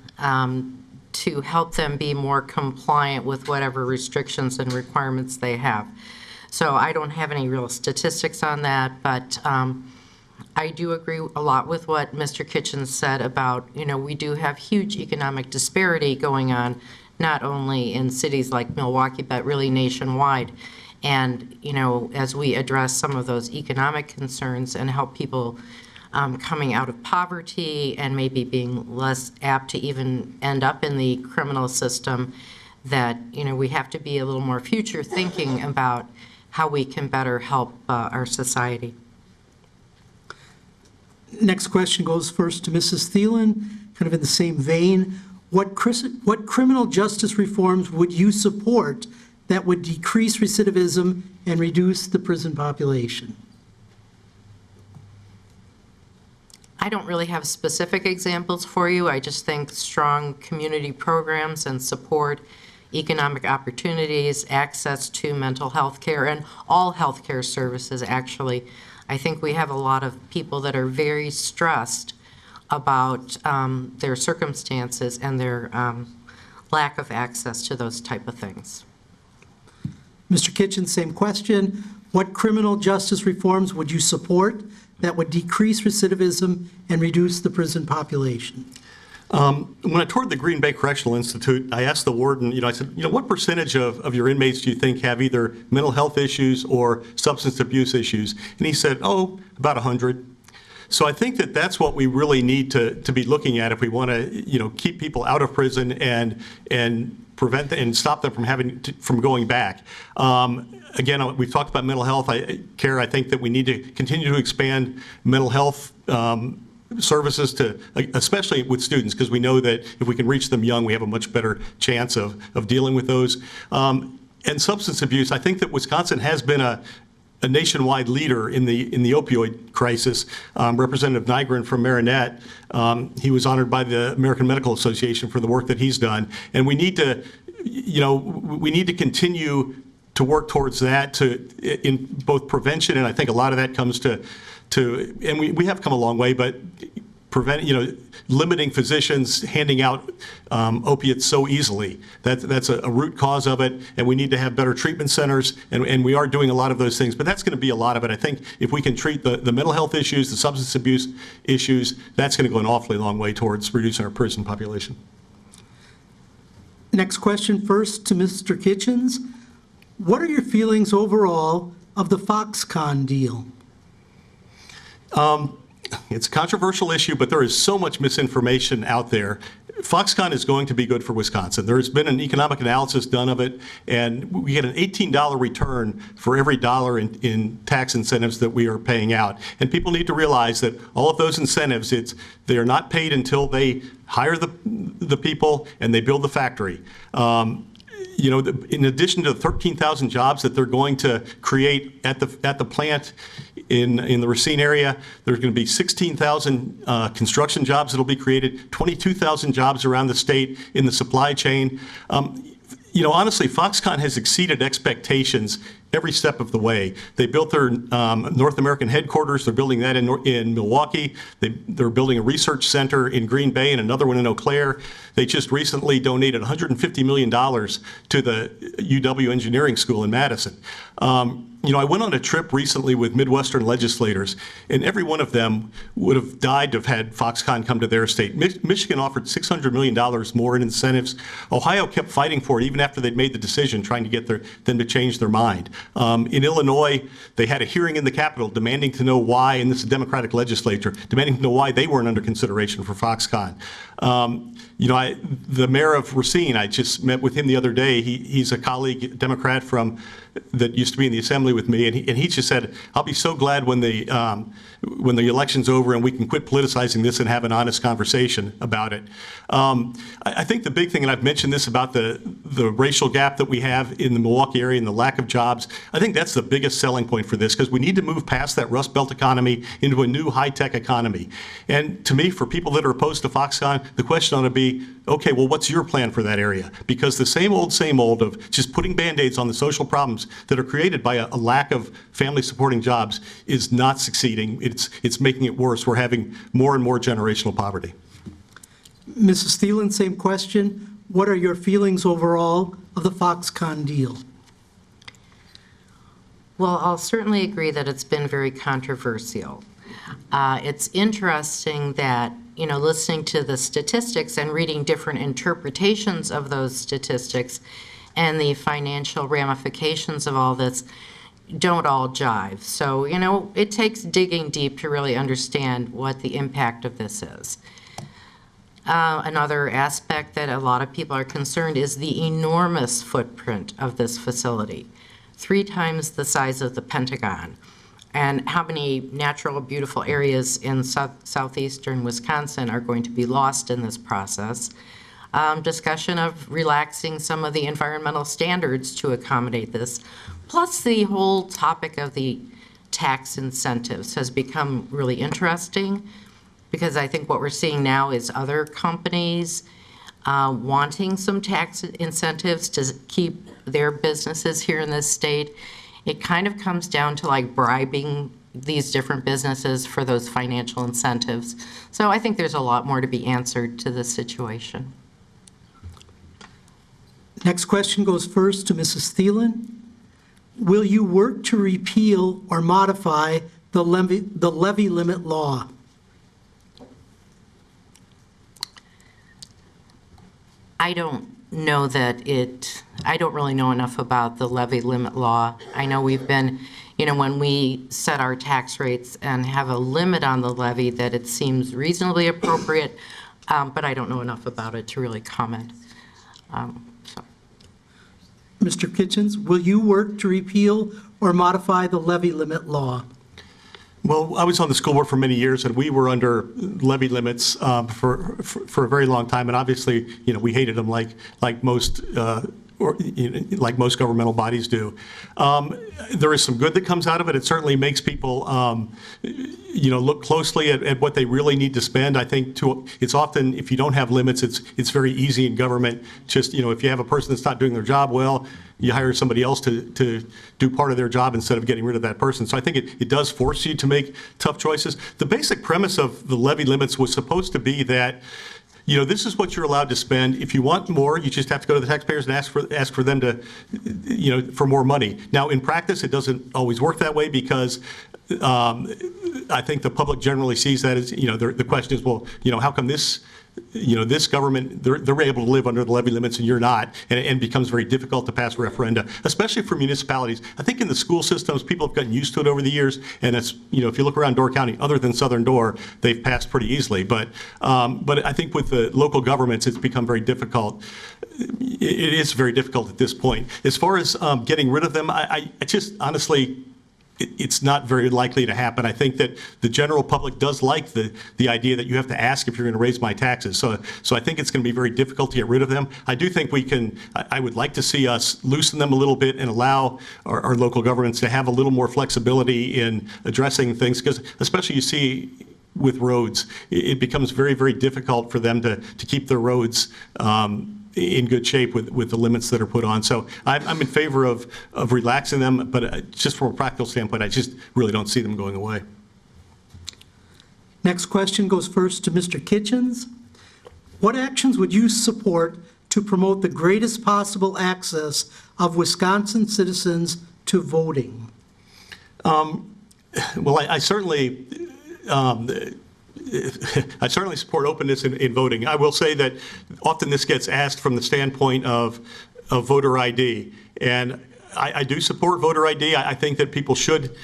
to help them be more compliant with whatever restrictions and requirements they have? So I don't have any real statistics on that, but I do agree a lot with what Mr. Kitchens said about, we do have huge economic disparity going on, not only in cities like Milwaukee, but really nationwide. And, as we address some of those economic concerns and help people coming out of poverty and maybe being less apt to even end up in the criminal system, that, we have to be a little more future thinking about how we can better help our society. Next question goes first to Mrs. Thelen, kind of in the same vein. What criminal justice reforms would you support that would decrease recidivism and reduce the prison population? I don't really have specific examples for you. I just think strong community programs and support, economic opportunities, access to mental health care, and all health care services, actually. I think we have a lot of people that are very stressed about their circumstances and their lack of access to those type of things. Mr. Kitchen, same question. What criminal justice reforms would you support that would decrease recidivism and reduce the prison population? When I toured the Green Bay Correctional Institute, I asked the warden, I said, what percentage of your inmates do you think have either mental health issues or substance abuse issues? And he said, about 100. So I think that's what we really need to be looking at if we want to, keep people out of prison and prevent and stop them from going back. Again, we've talked about mental health care. I think that we need to continue to expand mental health services to, especially with students, because we know that if we can reach them young, we have a much better chance of dealing with those. And substance abuse, I think that Wisconsin has been a nationwide leader in the opioid crisis. Representative Nygren from Marinette, he was honored by the American Medical Association for the work that he's done. And we need to, we need to continue to work towards that in both prevention, and I think a lot of that comes to and we have come a long way, but limiting physicians handing out opiates so easily. That's a root cause of it, and we need to have better treatment centers, and we are doing a lot of those things, but that's going to be a lot of it. I think if we can treat the mental health issues, the substance abuse issues, that's going to go an awfully long way towards reducing our prison population. Next question first to Mr. Kitchens. What are your feelings overall of the Foxconn deal? It's a controversial issue, but there is so much misinformation out there. Foxconn is going to be good for Wisconsin. There has been an economic analysis done of it, and we get an $18 return for every dollar in tax incentives that we are paying out. And people need to realize that all of those incentives, they are not paid until they hire the people and they build the factory. In addition to the 13,000 jobs that they're going to create at the plant in the Racine area, there's going to be 16,000 construction jobs that will be created, 22,000 jobs around the state in the supply chain. Honestly, Foxconn has exceeded expectations every step of the way. They built their North American headquarters. They're building that in Milwaukee. They're building a research center in Green Bay and another one in Eau Claire. They just recently donated $150 million to the UW Engineering School in Madison. I went on a trip recently with Midwestern legislators, and every one of them would have died to have had Foxconn come to their state. Michigan offered $600 million more in incentives. Ohio kept fighting for it even after they'd made the decision, trying to get them to change their mind. In Illinois, they had a hearing in the Capitol demanding to know why, and this is a Democratic legislature, demanding to know why they weren't under consideration for Foxconn. The mayor of Racine, I just met with him the other day. He's a colleague, Democrat that used to be in the assembly with me, and he just said, "I'll be so glad when the election's over and we can quit politicizing this and have an honest conversation about it." I think the big thing, and I've mentioned this about the racial gap that we have in the Milwaukee area and the lack of jobs, I think that's the biggest selling point for this, because we need to move past that Rust Belt economy into a new high-tech economy. And to me, for people that are opposed to Foxconn, the question ought to be, okay, well, what's your plan for that area? Because the same old of just putting Band-Aids on the social problems that are created by a lack of family-supporting jobs is not succeeding. It's making it worse. We're having more and more generational poverty. Mrs. Thelen, same question. What are your feelings overall of the Foxconn deal? Well, I'll certainly agree that it's been very controversial. It's interesting that, listening to the statistics and reading different interpretations of those statistics and the financial ramifications of all this don't all jive. So, it takes digging deep to really understand what the impact of this is. Another aspect that a lot of people are concerned is the enormous footprint of this facility, 3 times the size of the Pentagon, and how many natural, beautiful areas in southeastern Wisconsin are going to be lost in this process. Discussion of relaxing some of the environmental standards to accommodate this, plus the whole topic of the tax incentives has become really interesting, because I think what we're seeing now is other companies wanting some tax incentives to keep their businesses here in this state. It kind of comes down to like bribing these different businesses for those financial incentives. So I think there's a lot more to be answered to this situation. Next question goes first to Mrs. Thelen. Will you work to repeal or modify the levy limit law? I don't know that I don't really know enough about the levy limit law. I know we've been, when we set our tax rates and have a limit on the levy, that it seems reasonably appropriate, but I don't know enough about it to really comment. Mr. Kitchens, will you work to repeal or modify the levy limit law? Well, I was on the school board for many years, and we were under levy limits for a very long time. And obviously, we hated them like most like most governmental bodies do. There is some good that comes out of it. It certainly makes people, look closely at what they really need to spend. I think it's often, if you don't have limits, it's very easy in government. Just, if you have a person that's not doing their job well, you hire somebody else to do part of their job instead of getting rid of that person. So I think it does force you to make tough choices. The basic premise of the levy limits was supposed to be that, this is what you're allowed to spend. If you want more, you just have to go to the taxpayers and ask for them to, for more money. Now, in practice, it doesn't always work that way, because I think the public generally sees that as, the question is, well, how come this government, they're able to live under the levy limits and you're not, and it becomes very difficult to pass referenda, especially for municipalities. I think in the school systems, people have gotten used to it over the years, and it's, if you look around Door County, other than Southern Door, they've passed pretty easily. But I think with the local governments, it's become very difficult. It is very difficult at this point. As far as getting rid of them, I just honestly, it's not very likely to happen. I think that the general public does like the idea that you have to ask if you're going to raise my taxes. So I think it's going to be very difficult to get rid of them. I do think I would like to see us loosen them a little bit and allow our local governments to have a little more flexibility in addressing things, because especially you see with roads, it becomes very, very difficult for them to keep their roads in good shape with the limits that are put on. So I'm in favor of relaxing them, but just from a practical standpoint, I just really don't see them going away. Next question goes first to Mr. Kitchens. What actions would you support to promote the greatest possible access of Wisconsin citizens to voting? Well, I certainly support openness in voting. I will say that often this gets asked from the standpoint of voter ID, and I do support voter ID. I think that people should,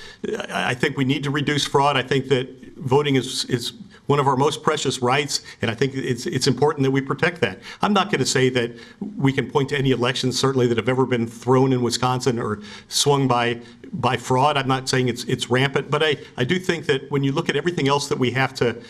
I think we need to reduce fraud. I think that voting is one of our most precious rights, and I think it's important that we protect that. I'm not going to say that we can point to any elections, certainly, that have ever been thrown in Wisconsin or swung by fraud. I'm not saying it's rampant, but I do think that when you look at everything else that we have to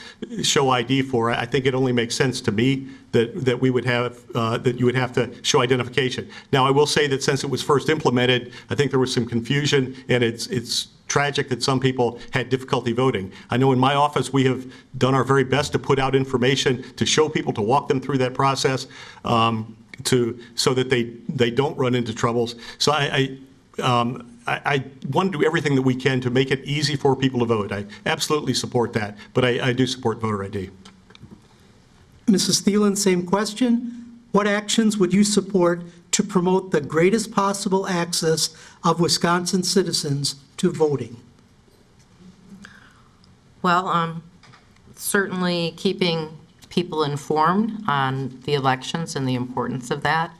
show ID for, I think it only makes sense to me that we would have, that you would have to show identification. Now, I will say that since it was first implemented, I think there was some confusion, and it's tragic that some people had difficulty voting. I know in my office we have done our very best to put out information to show people, to walk them through that process, so that they don't run into troubles. So I want to do everything that we can to make it easy for people to vote. I absolutely support that, but I do support voter ID. Mrs. Thelen, same question. What actions would you support to promote the greatest possible access of Wisconsin citizens to voting? Well, certainly keeping people informed on the elections and the importance of that,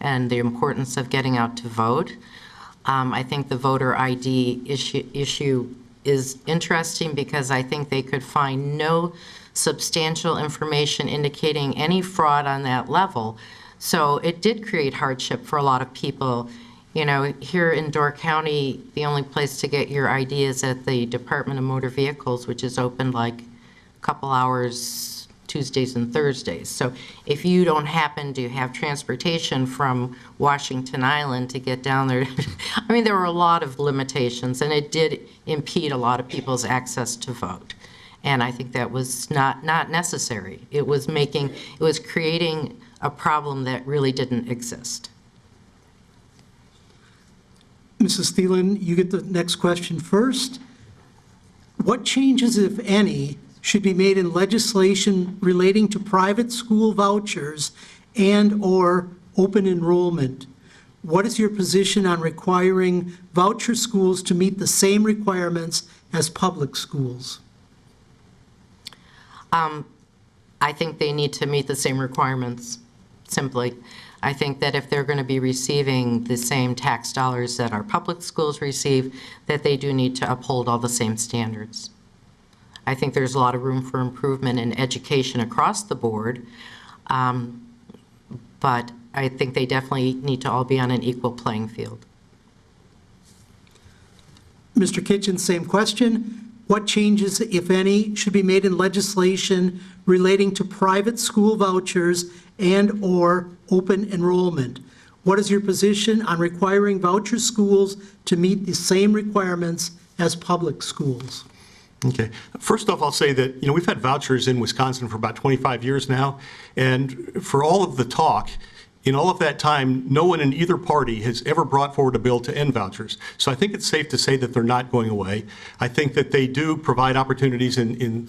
and the importance of getting out to vote. I think the voter ID issue is interesting because I think they could find no substantial information indicating any fraud on that level. So it did create hardship for a lot of people. You know, here in Door County, the only place to get your ID is at the Department of Motor Vehicles, which is open like a couple hours Tuesdays and Thursdays. So if you don't happen to have transportation from Washington Island to get down there, I mean, there were a lot of limitations, and it did impede a lot of people's access to vote. And I think that was not necessary. It was creating a problem that really didn't exist. Mrs. Thelen, you get the next question first. What changes, if any, should be made in legislation relating to private school vouchers and/or open enrollment? What is your position on requiring voucher schools to meet the same requirements as public schools? I think they need to meet the same requirements, simply. I think that if they're going to be receiving the same tax dollars that our public schools receive, that they do need to uphold all the same standards. I think there's a lot of room for improvement in education across the board, but I think they definitely need to all be on an equal playing field. Mr. Kitchen, same question. What changes, if any, should be made in legislation relating to private school vouchers and/or open enrollment? What is your position on requiring voucher schools to meet the same requirements as public schools? Okay. First off, I'll say that, we've had vouchers in Wisconsin for about 25 years now, and for all of the talk, in all of that time, no one in either party has ever brought forward a bill to end vouchers. So I think it's safe to say that they're not going away. I think that they do provide opportunities in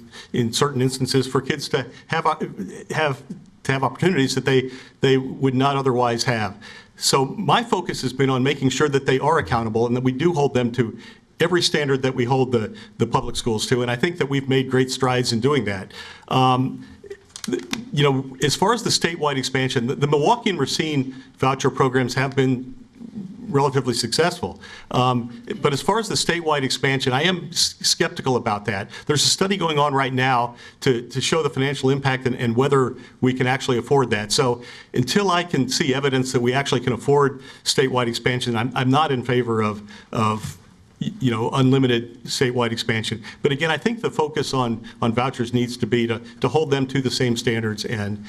certain instances for kids to have opportunities that they would not otherwise have. So my focus has been on making sure that they are accountable and that we do hold them to every standard that we hold the public schools to, and I think that we've made great strides in doing that. As far as the statewide expansion, the Milwaukee and Racine voucher programs have been relatively successful. But as far as the statewide expansion, I am skeptical about that. There's a study going on right now to show the financial impact and whether we can actually afford that. So until I can see evidence that we actually can afford statewide expansion, I'm not in favor of unlimited statewide expansion. But again, I think the focus on vouchers needs to be to hold them to the same standards and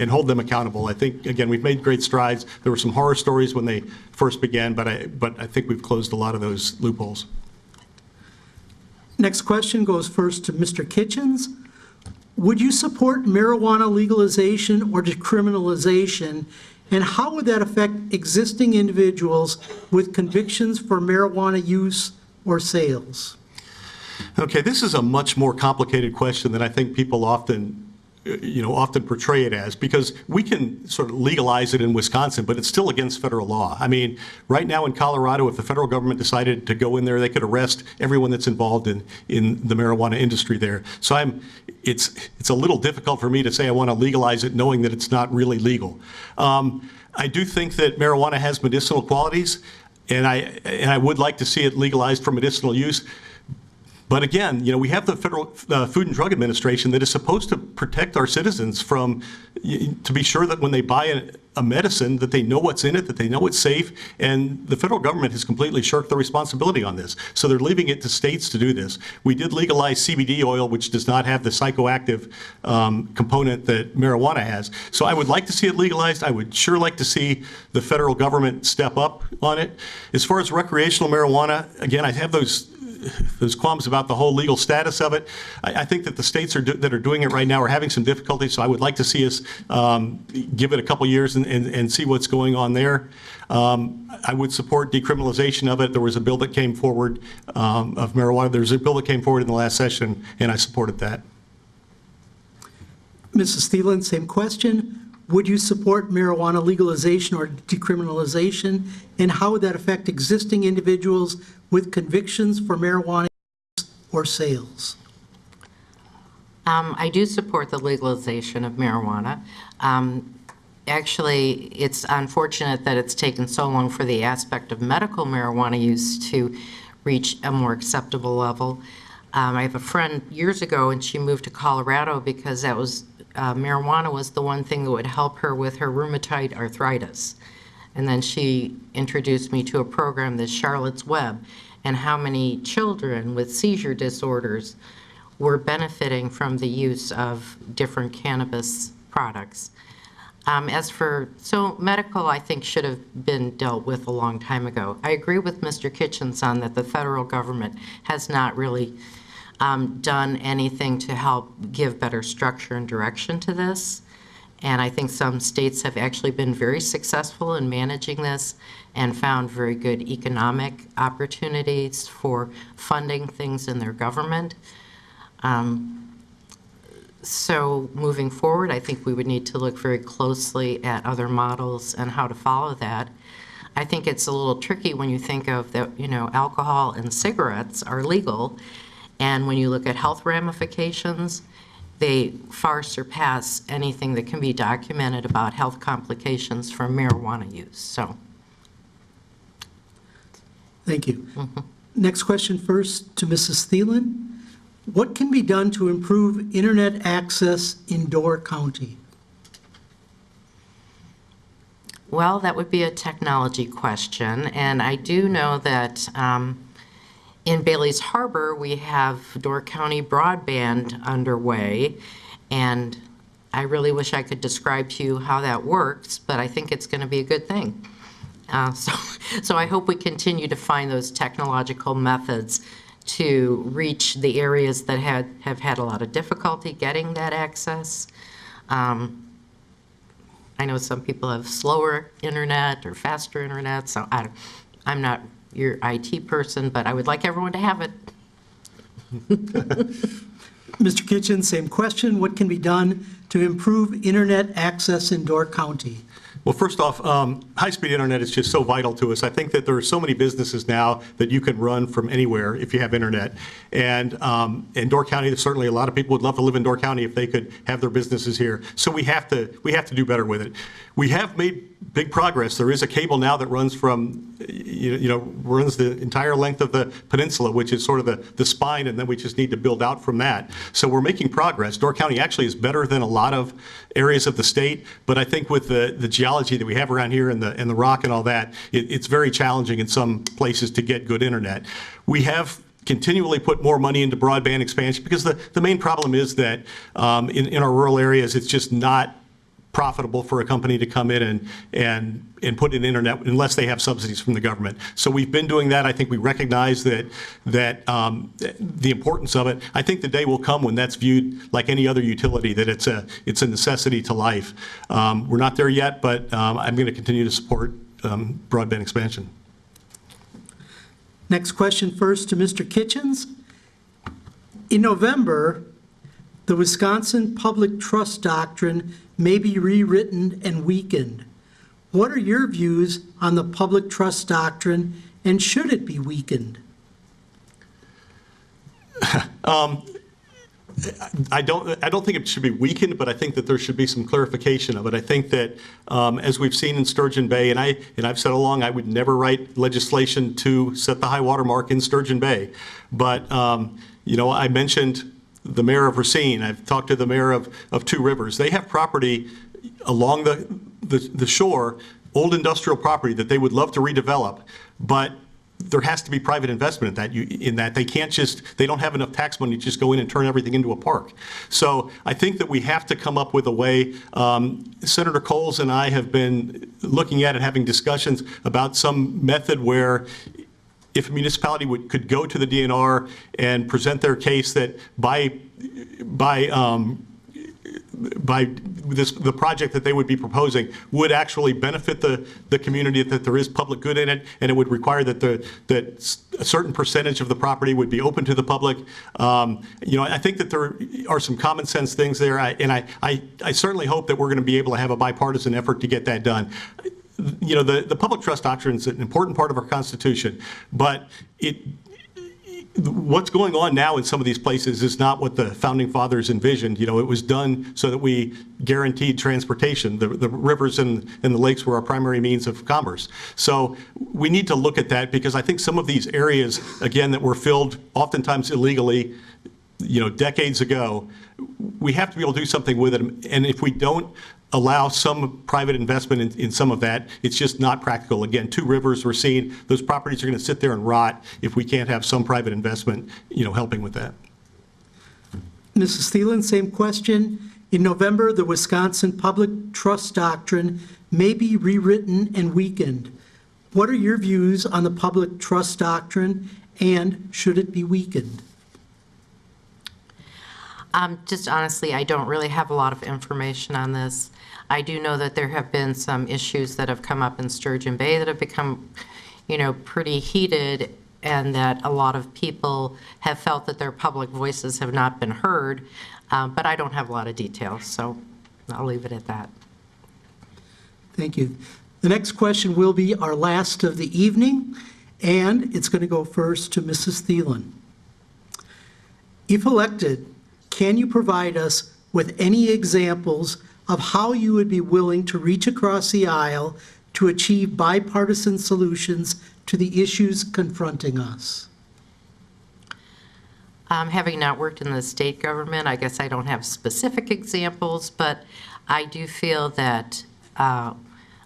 hold them accountable. I think, again, we've made great strides. There were some horror stories when they first began, but I think we've closed a lot of those loopholes. Next question goes first to Mr. Kitchens. Would you support marijuana legalization or decriminalization? And how would that affect existing individuals with convictions for marijuana use or sales? Okay, this is a much more complicated question than I think people often portray it as, because we can sort of legalize it in Wisconsin, but it's still against federal law. I mean, right now in Colorado, if the federal government decided to go in there, they could arrest everyone that's involved in the marijuana industry there. So it's a little difficult for me to say I want to legalize it knowing that it's not really legal. I do think that marijuana has medicinal qualities. And I would like to see it legalized for medicinal use. But again, we have the Federal Food and Drug Administration that is supposed to protect our citizens from, to be sure that when they buy a medicine, that they know what's in it, that they know it's safe, and the federal government has completely shirked the responsibility on this. So they're leaving it to states to do this. We did legalize CBD oil, which does not have the psychoactive component that marijuana has. So I would like to see it legalized. I would sure like to see the federal government step up on it. As far as recreational marijuana, again, I have those qualms about the whole legal status of it. I think that the states that are doing it right now are having some difficulty, so I would like to see us give it a couple years and see what's going on there. I would support decriminalization of it. There was a bill that came forward of marijuana. There was a bill that came forward in the last session, and I supported that. Mrs. Thelen, same question. Would you support marijuana legalization or decriminalization, and how would that affect existing individuals with convictions for marijuana use or sales? I do support the legalization of marijuana. Actually, it's unfortunate that it's taken so long for the aspect of medical marijuana use to reach a more acceptable level. I have a friend years ago, and she moved to Colorado because that was marijuana was the one thing that would help her with her rheumatoid arthritis. And then she introduced me to a program, this Charlotte's Web, and how many children with seizure disorders were benefiting from the use of different cannabis products. So medical, I think, should have been dealt with a long time ago. I agree with Mr. Kitchens on that the federal government has not really done anything to help give better structure and direction to this. And I think some states have actually been very successful in managing this and found very good economic opportunities for funding things in their government. So moving forward, I think we would need to look very closely at other models and how to follow that. I think it's a little tricky when you think of that, alcohol and cigarettes are legal, and when you look at health ramifications, they far surpass anything that can be documented about health complications from marijuana use. So, Thank you. Next question first to Mrs. Thelen. What can be done to improve internet access in Door County? well, that would be a technology question, and I do know that in Bailey's Harbor, we have Door County broadband underway, and I really wish I could describe to you how that works, but I think it's going to be a good thing. So I hope we continue to find those technological methods to reach the areas that have had a lot of difficulty getting that access. I know some people have slower internet or faster internet, so I'm not your IT person, but I would like everyone to have it. Mr. Kitchen, same question. What can be done to improve internet access in Door County? Well, first off, high-speed internet is just so vital to us. I think that there are so many businesses now that you can run from anywhere if you have internet. And in Door County, there's certainly a lot of people would love to live in Door County if they could have their businesses here. So we have to do better with it. We have made big progress. There is a cable now that runs from, runs the entire length of the peninsula, which is sort of the spine, and then we just need to build out from that. So we're making progress. Door County actually is better than a lot of areas of the state, but I think with the geology that we have around here and the rock and all that, it's very challenging in some places to get good internet. We have continually put more money into broadband expansion because the main problem is that in our rural areas, it's just not profitable for a company to come in and put in internet unless they have subsidies from the government. So we've been doing that. I think we recognize that the importance of it. I think the day will come when that's viewed like any other utility, that it's a necessity to life. We're not there yet, but I'm going to continue to support broadband expansion. Next question first to Mr. Kitchens. In November, the Wisconsin Public Trust Doctrine may be rewritten and weakened. What are your views on the public trust doctrine, and should it be weakened? I don't think it should be weakened, but I think that there should be some clarification of it. I think that, as we've seen in Sturgeon Bay, and I've said along, I would never write legislation to set the high water mark in Sturgeon Bay. But, I mentioned the mayor of Racine. I've talked to the mayor of Two Rivers. They have property along the shore, old industrial property that they would love to redevelop, but there has to be private investment in that. They don't have enough tax money to just go in and turn everything into a park. So I think that we have to come up with a way. Senator Coles and I have been looking at and having discussions about some method where if a municipality could go to the DNR and present their case that by the project that they would be proposing would actually benefit the community, that there is public good in it, and it would require that a certain percentage of the property would be open to the public. I think that there are some common sense things there, and I certainly hope that we're going to be able to have a bipartisan effort to get that done. The public trust doctrine is an important part of our Constitution, but what's going on now in some of these places is not what the founding fathers envisioned. It was done so that we guaranteed transportation. The rivers and the lakes were our primary means of commerce. So we need to look at that, because I think some of these areas, again, that were filled oftentimes illegally, decades ago, we have to be able to do something with it. And if we don't allow some private investment in some of that, it's just not practical. Again, Two Rivers, Racine, those properties are going to sit there and rot if we can't have some private investment, helping with that. Mrs. Thelen, same question. In November, the Wisconsin Public Trust Doctrine may be rewritten and weakened. What are your views on the Public Trust Doctrine, and should it be weakened? Just honestly, I don't really have a lot of information on this. I do know that there have been some issues that have come up in Sturgeon Bay that have become, pretty heated, and that a lot of people have felt that their public voices have not been heard, but I don't have a lot of details, so I'll leave it at that. Thank you. The next question will be our last of the evening, and it's going to go first to Mrs. Thelen. If elected, can you provide us with any examples of how you would be willing to reach across the aisle to achieve bipartisan solutions to the issues confronting us? Having not worked in the state government, I guess I don't have specific examples, but I do feel that on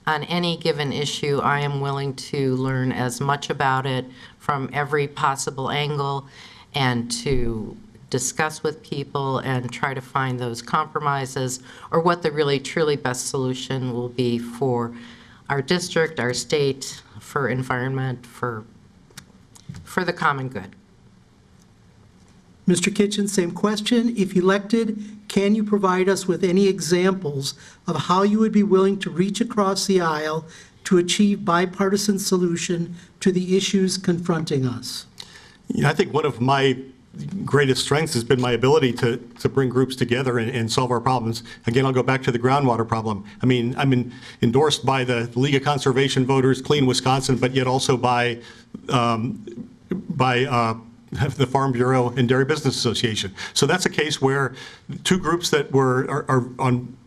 any given issue, I am willing to learn as much about it from every possible angle and to discuss with people and try to find those compromises, or what the really truly best solution will be for our district, our state, for environment, for the common good. Mr. Kitchen, same question. If elected, can you provide us with any examples of how you would be willing to reach across the aisle to achieve bipartisan solution to the issues confronting us? I think one of my greatest strengths has been my ability to bring groups together and solve our problems. Again, I'll go back to the groundwater problem. I mean, I'm endorsed by the League of Conservation Voters, Clean Wisconsin, but yet also by the Farm Bureau and Dairy Business Association. So that's a case where two groups that are on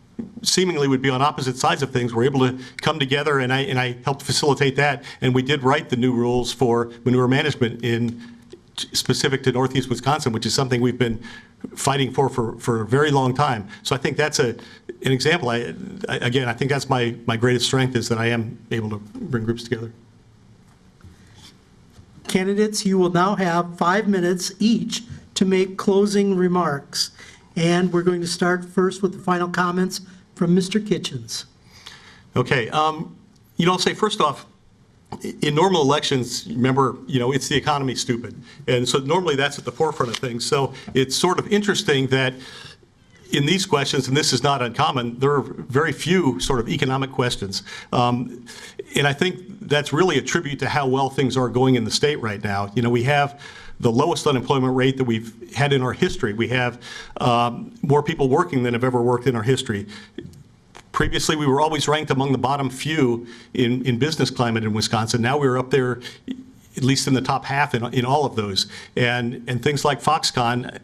seemingly would be on opposite sides of things were able to come together, and I helped facilitate that. And we did write the new rules for manure management specific to Northeast Wisconsin, which is something we've been fighting for a very long time. So I think that's an example. I think that's my greatest strength, is that I am able to bring groups together. Candidates, you will now have 5 minutes each to make closing remarks. And we're going to start first with the final comments from Mr. Kitchens. Okay. I'll say first off, in normal elections, remember, it's the economy, stupid. And so normally that's at the forefront of things. So it's sort of interesting that in these questions, and this is not uncommon, there are very few sort of economic questions. And I think that's really a tribute to how well things are going in the state right now. We have the lowest unemployment rate that we've had in our history. We have more people working than have ever worked in our history. Previously, we were always ranked among the bottom few in business climate in Wisconsin. Now we're up there at least in the top half in all of those. And things like Foxconn,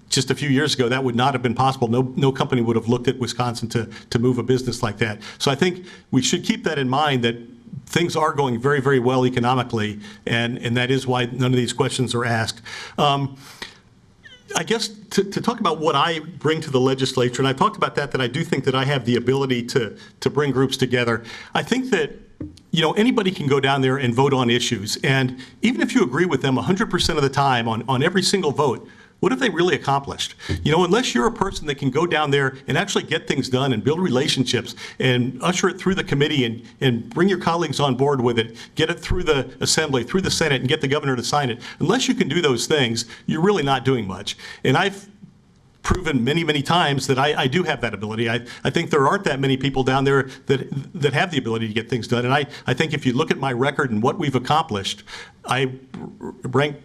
just a few years ago, that would not have been possible. No company would have looked at Wisconsin to move a business like that. So I think we should keep that in mind, that things are going very, very well economically, and that is why none of these questions are asked. I guess to talk about what I bring to the legislature, and I talked about that I do think that I have the ability to bring groups together. I think that anybody can go down there and vote on issues, and even if you agree with them 100% of the time on every single vote, what have they really accomplished? Unless you're a person that can go down there and actually get things done and build relationships and usher it through the committee and bring your colleagues on board with it, get it through the Assembly, through the Senate, and get the governor to sign it, unless you can do those things, you're really not doing much. And I've proven many, many times that I do have that ability. I think there aren't that many people down there that have the ability to get things done. And I think if you look at my record and what we've accomplished, I rank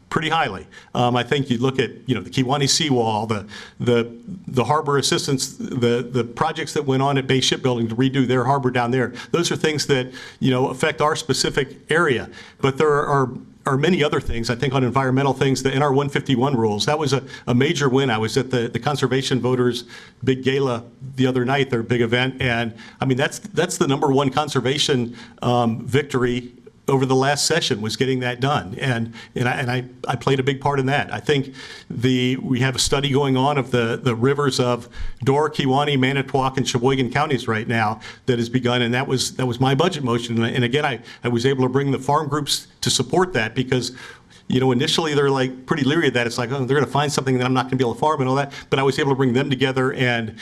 pretty highly. I think you look at the Kewanee seawall, the harbor assistance, the projects that went on at Bay Shipbuilding to redo their harbor down there. Those are things that affect our specific area. But there are many other things. I think on environmental things, the NR 151 rules, that was a major win. I was at the Conservation Voters big gala the other night, their big event, and I mean that's the #1 conservation victory over the last session, was getting that done, and I played a big part in that. I think we have a study going on of the rivers of Door, Kewanee, Manitowoc, and Sheboygan counties right now that has begun, and that was my budget motion. And again, I was able to bring the farm groups to support that, because initially they're like pretty leery of that. It's like, oh, they're going to find something that I'm not going to be able to farm and all that. But I was able to bring them together and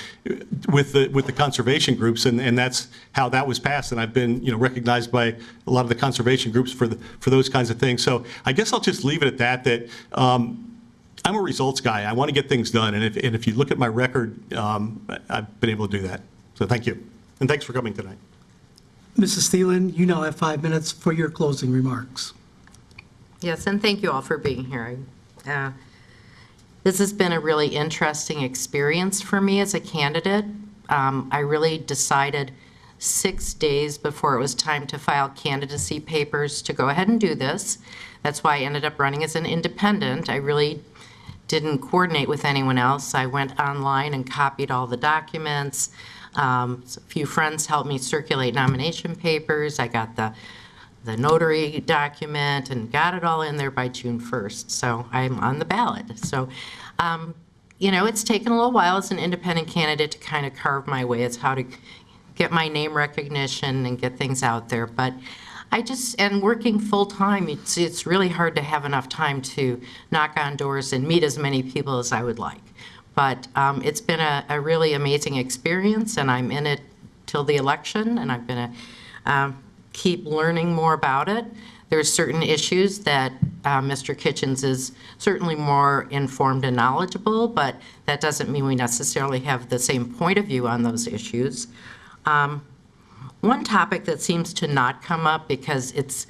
with the conservation groups, and that's how that was passed. And I've been recognized by a lot of the conservation groups for those kinds of things. So I guess I'll just leave it at that. I'm a results guy. I want to get things done. And if you look at my record, I've been able to do that. So thank you, and thanks for coming tonight. Mrs. Thelen, you now have 5 minutes for your closing remarks. Yes, and thank you all for being here. This has been a really interesting experience for me as a candidate. I really decided 6 days before it was time to file candidacy papers to go ahead and do this. That's why I ended up running as an independent. I really didn't coordinate with anyone else. I went online and copied all the documents. So a few friends helped me circulate nomination papers. I got the notary document and got it all in there by June 1st. So I'm on the ballot. So, it's taken a little while as an independent candidate to kind of carve my way as how to get my name recognition and get things out there. But and working full time, it's really hard to have enough time to knock on doors and meet as many people as I would like. But it's been a really amazing experience, and I'm in it till the election, and I'm going to keep learning more about it. There's certain issues that Mr. Kitchens is certainly more informed and knowledgeable, but that doesn't mean we necessarily have the same point of view on those issues. One topic that seems to not come up because it's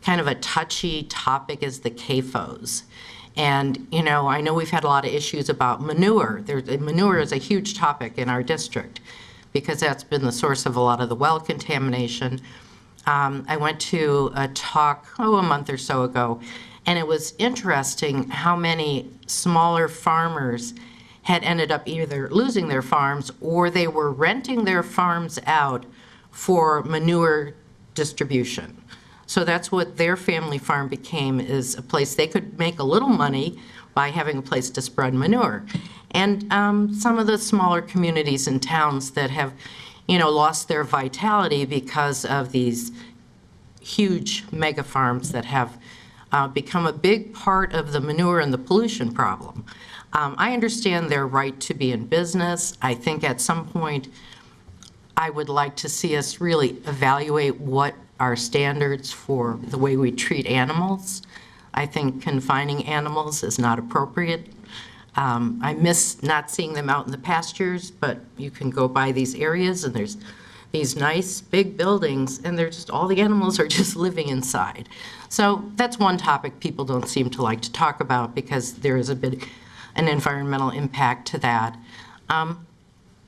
kind of a touchy topic is the CAFOs. And, I know we've had a lot of issues about manure. Manure is a huge topic in our district because that's been the source of a lot of the well contamination. I went to a talk, a month or so ago, and it was interesting how many smaller farmers had ended up either losing their farms or they were renting their farms out for manure distribution. So that's what their family farm became, is a place they could make a little money by having a place to spread manure. And some of the smaller communities and towns that have lost their vitality because of these huge mega farms that have become a big part of the manure and the pollution problem. I understand their right to be in business. I think at some point I would like to see us really evaluate what our standards for the way we treat animals. I think confining animals is not appropriate. I miss not seeing them out in the pastures, but you can go by these areas and there's these nice big buildings and they're just, all the animals are just living inside. So that's one topic people don't seem to like to talk about because there is an environmental impact to that.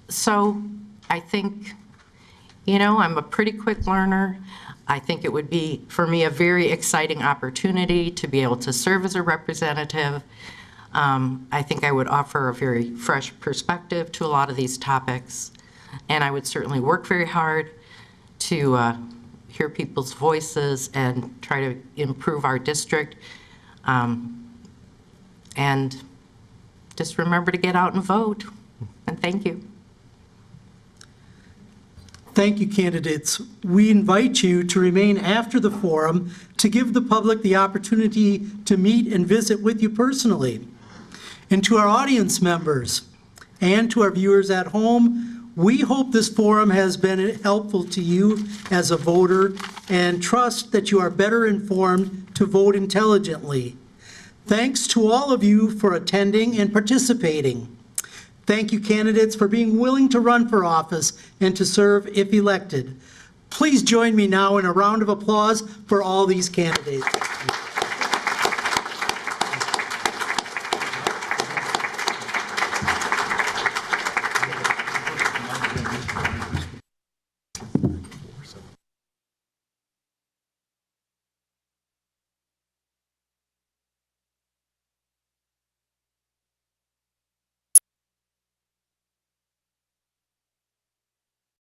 So I think You know, I'm a pretty quick learner. I think it would be, for me, a very exciting opportunity to be able to serve as a representative. I think I would offer a very fresh perspective to a lot of these topics, and I would certainly work very hard to hear people's voices and try to improve our district. And just remember to get out and vote. And thank you. Thank you, candidates. We invite you to remain after the forum to give the public the opportunity to meet and visit with you personally. And to our audience members and to our viewers at home, we hope this forum has been helpful to you as a voter and trust that you are better informed to vote intelligently. Thanks to all of you for attending and participating. Thank you, candidates, for being willing to run for office and to serve if elected. Please join me now in a round of applause for all these candidates.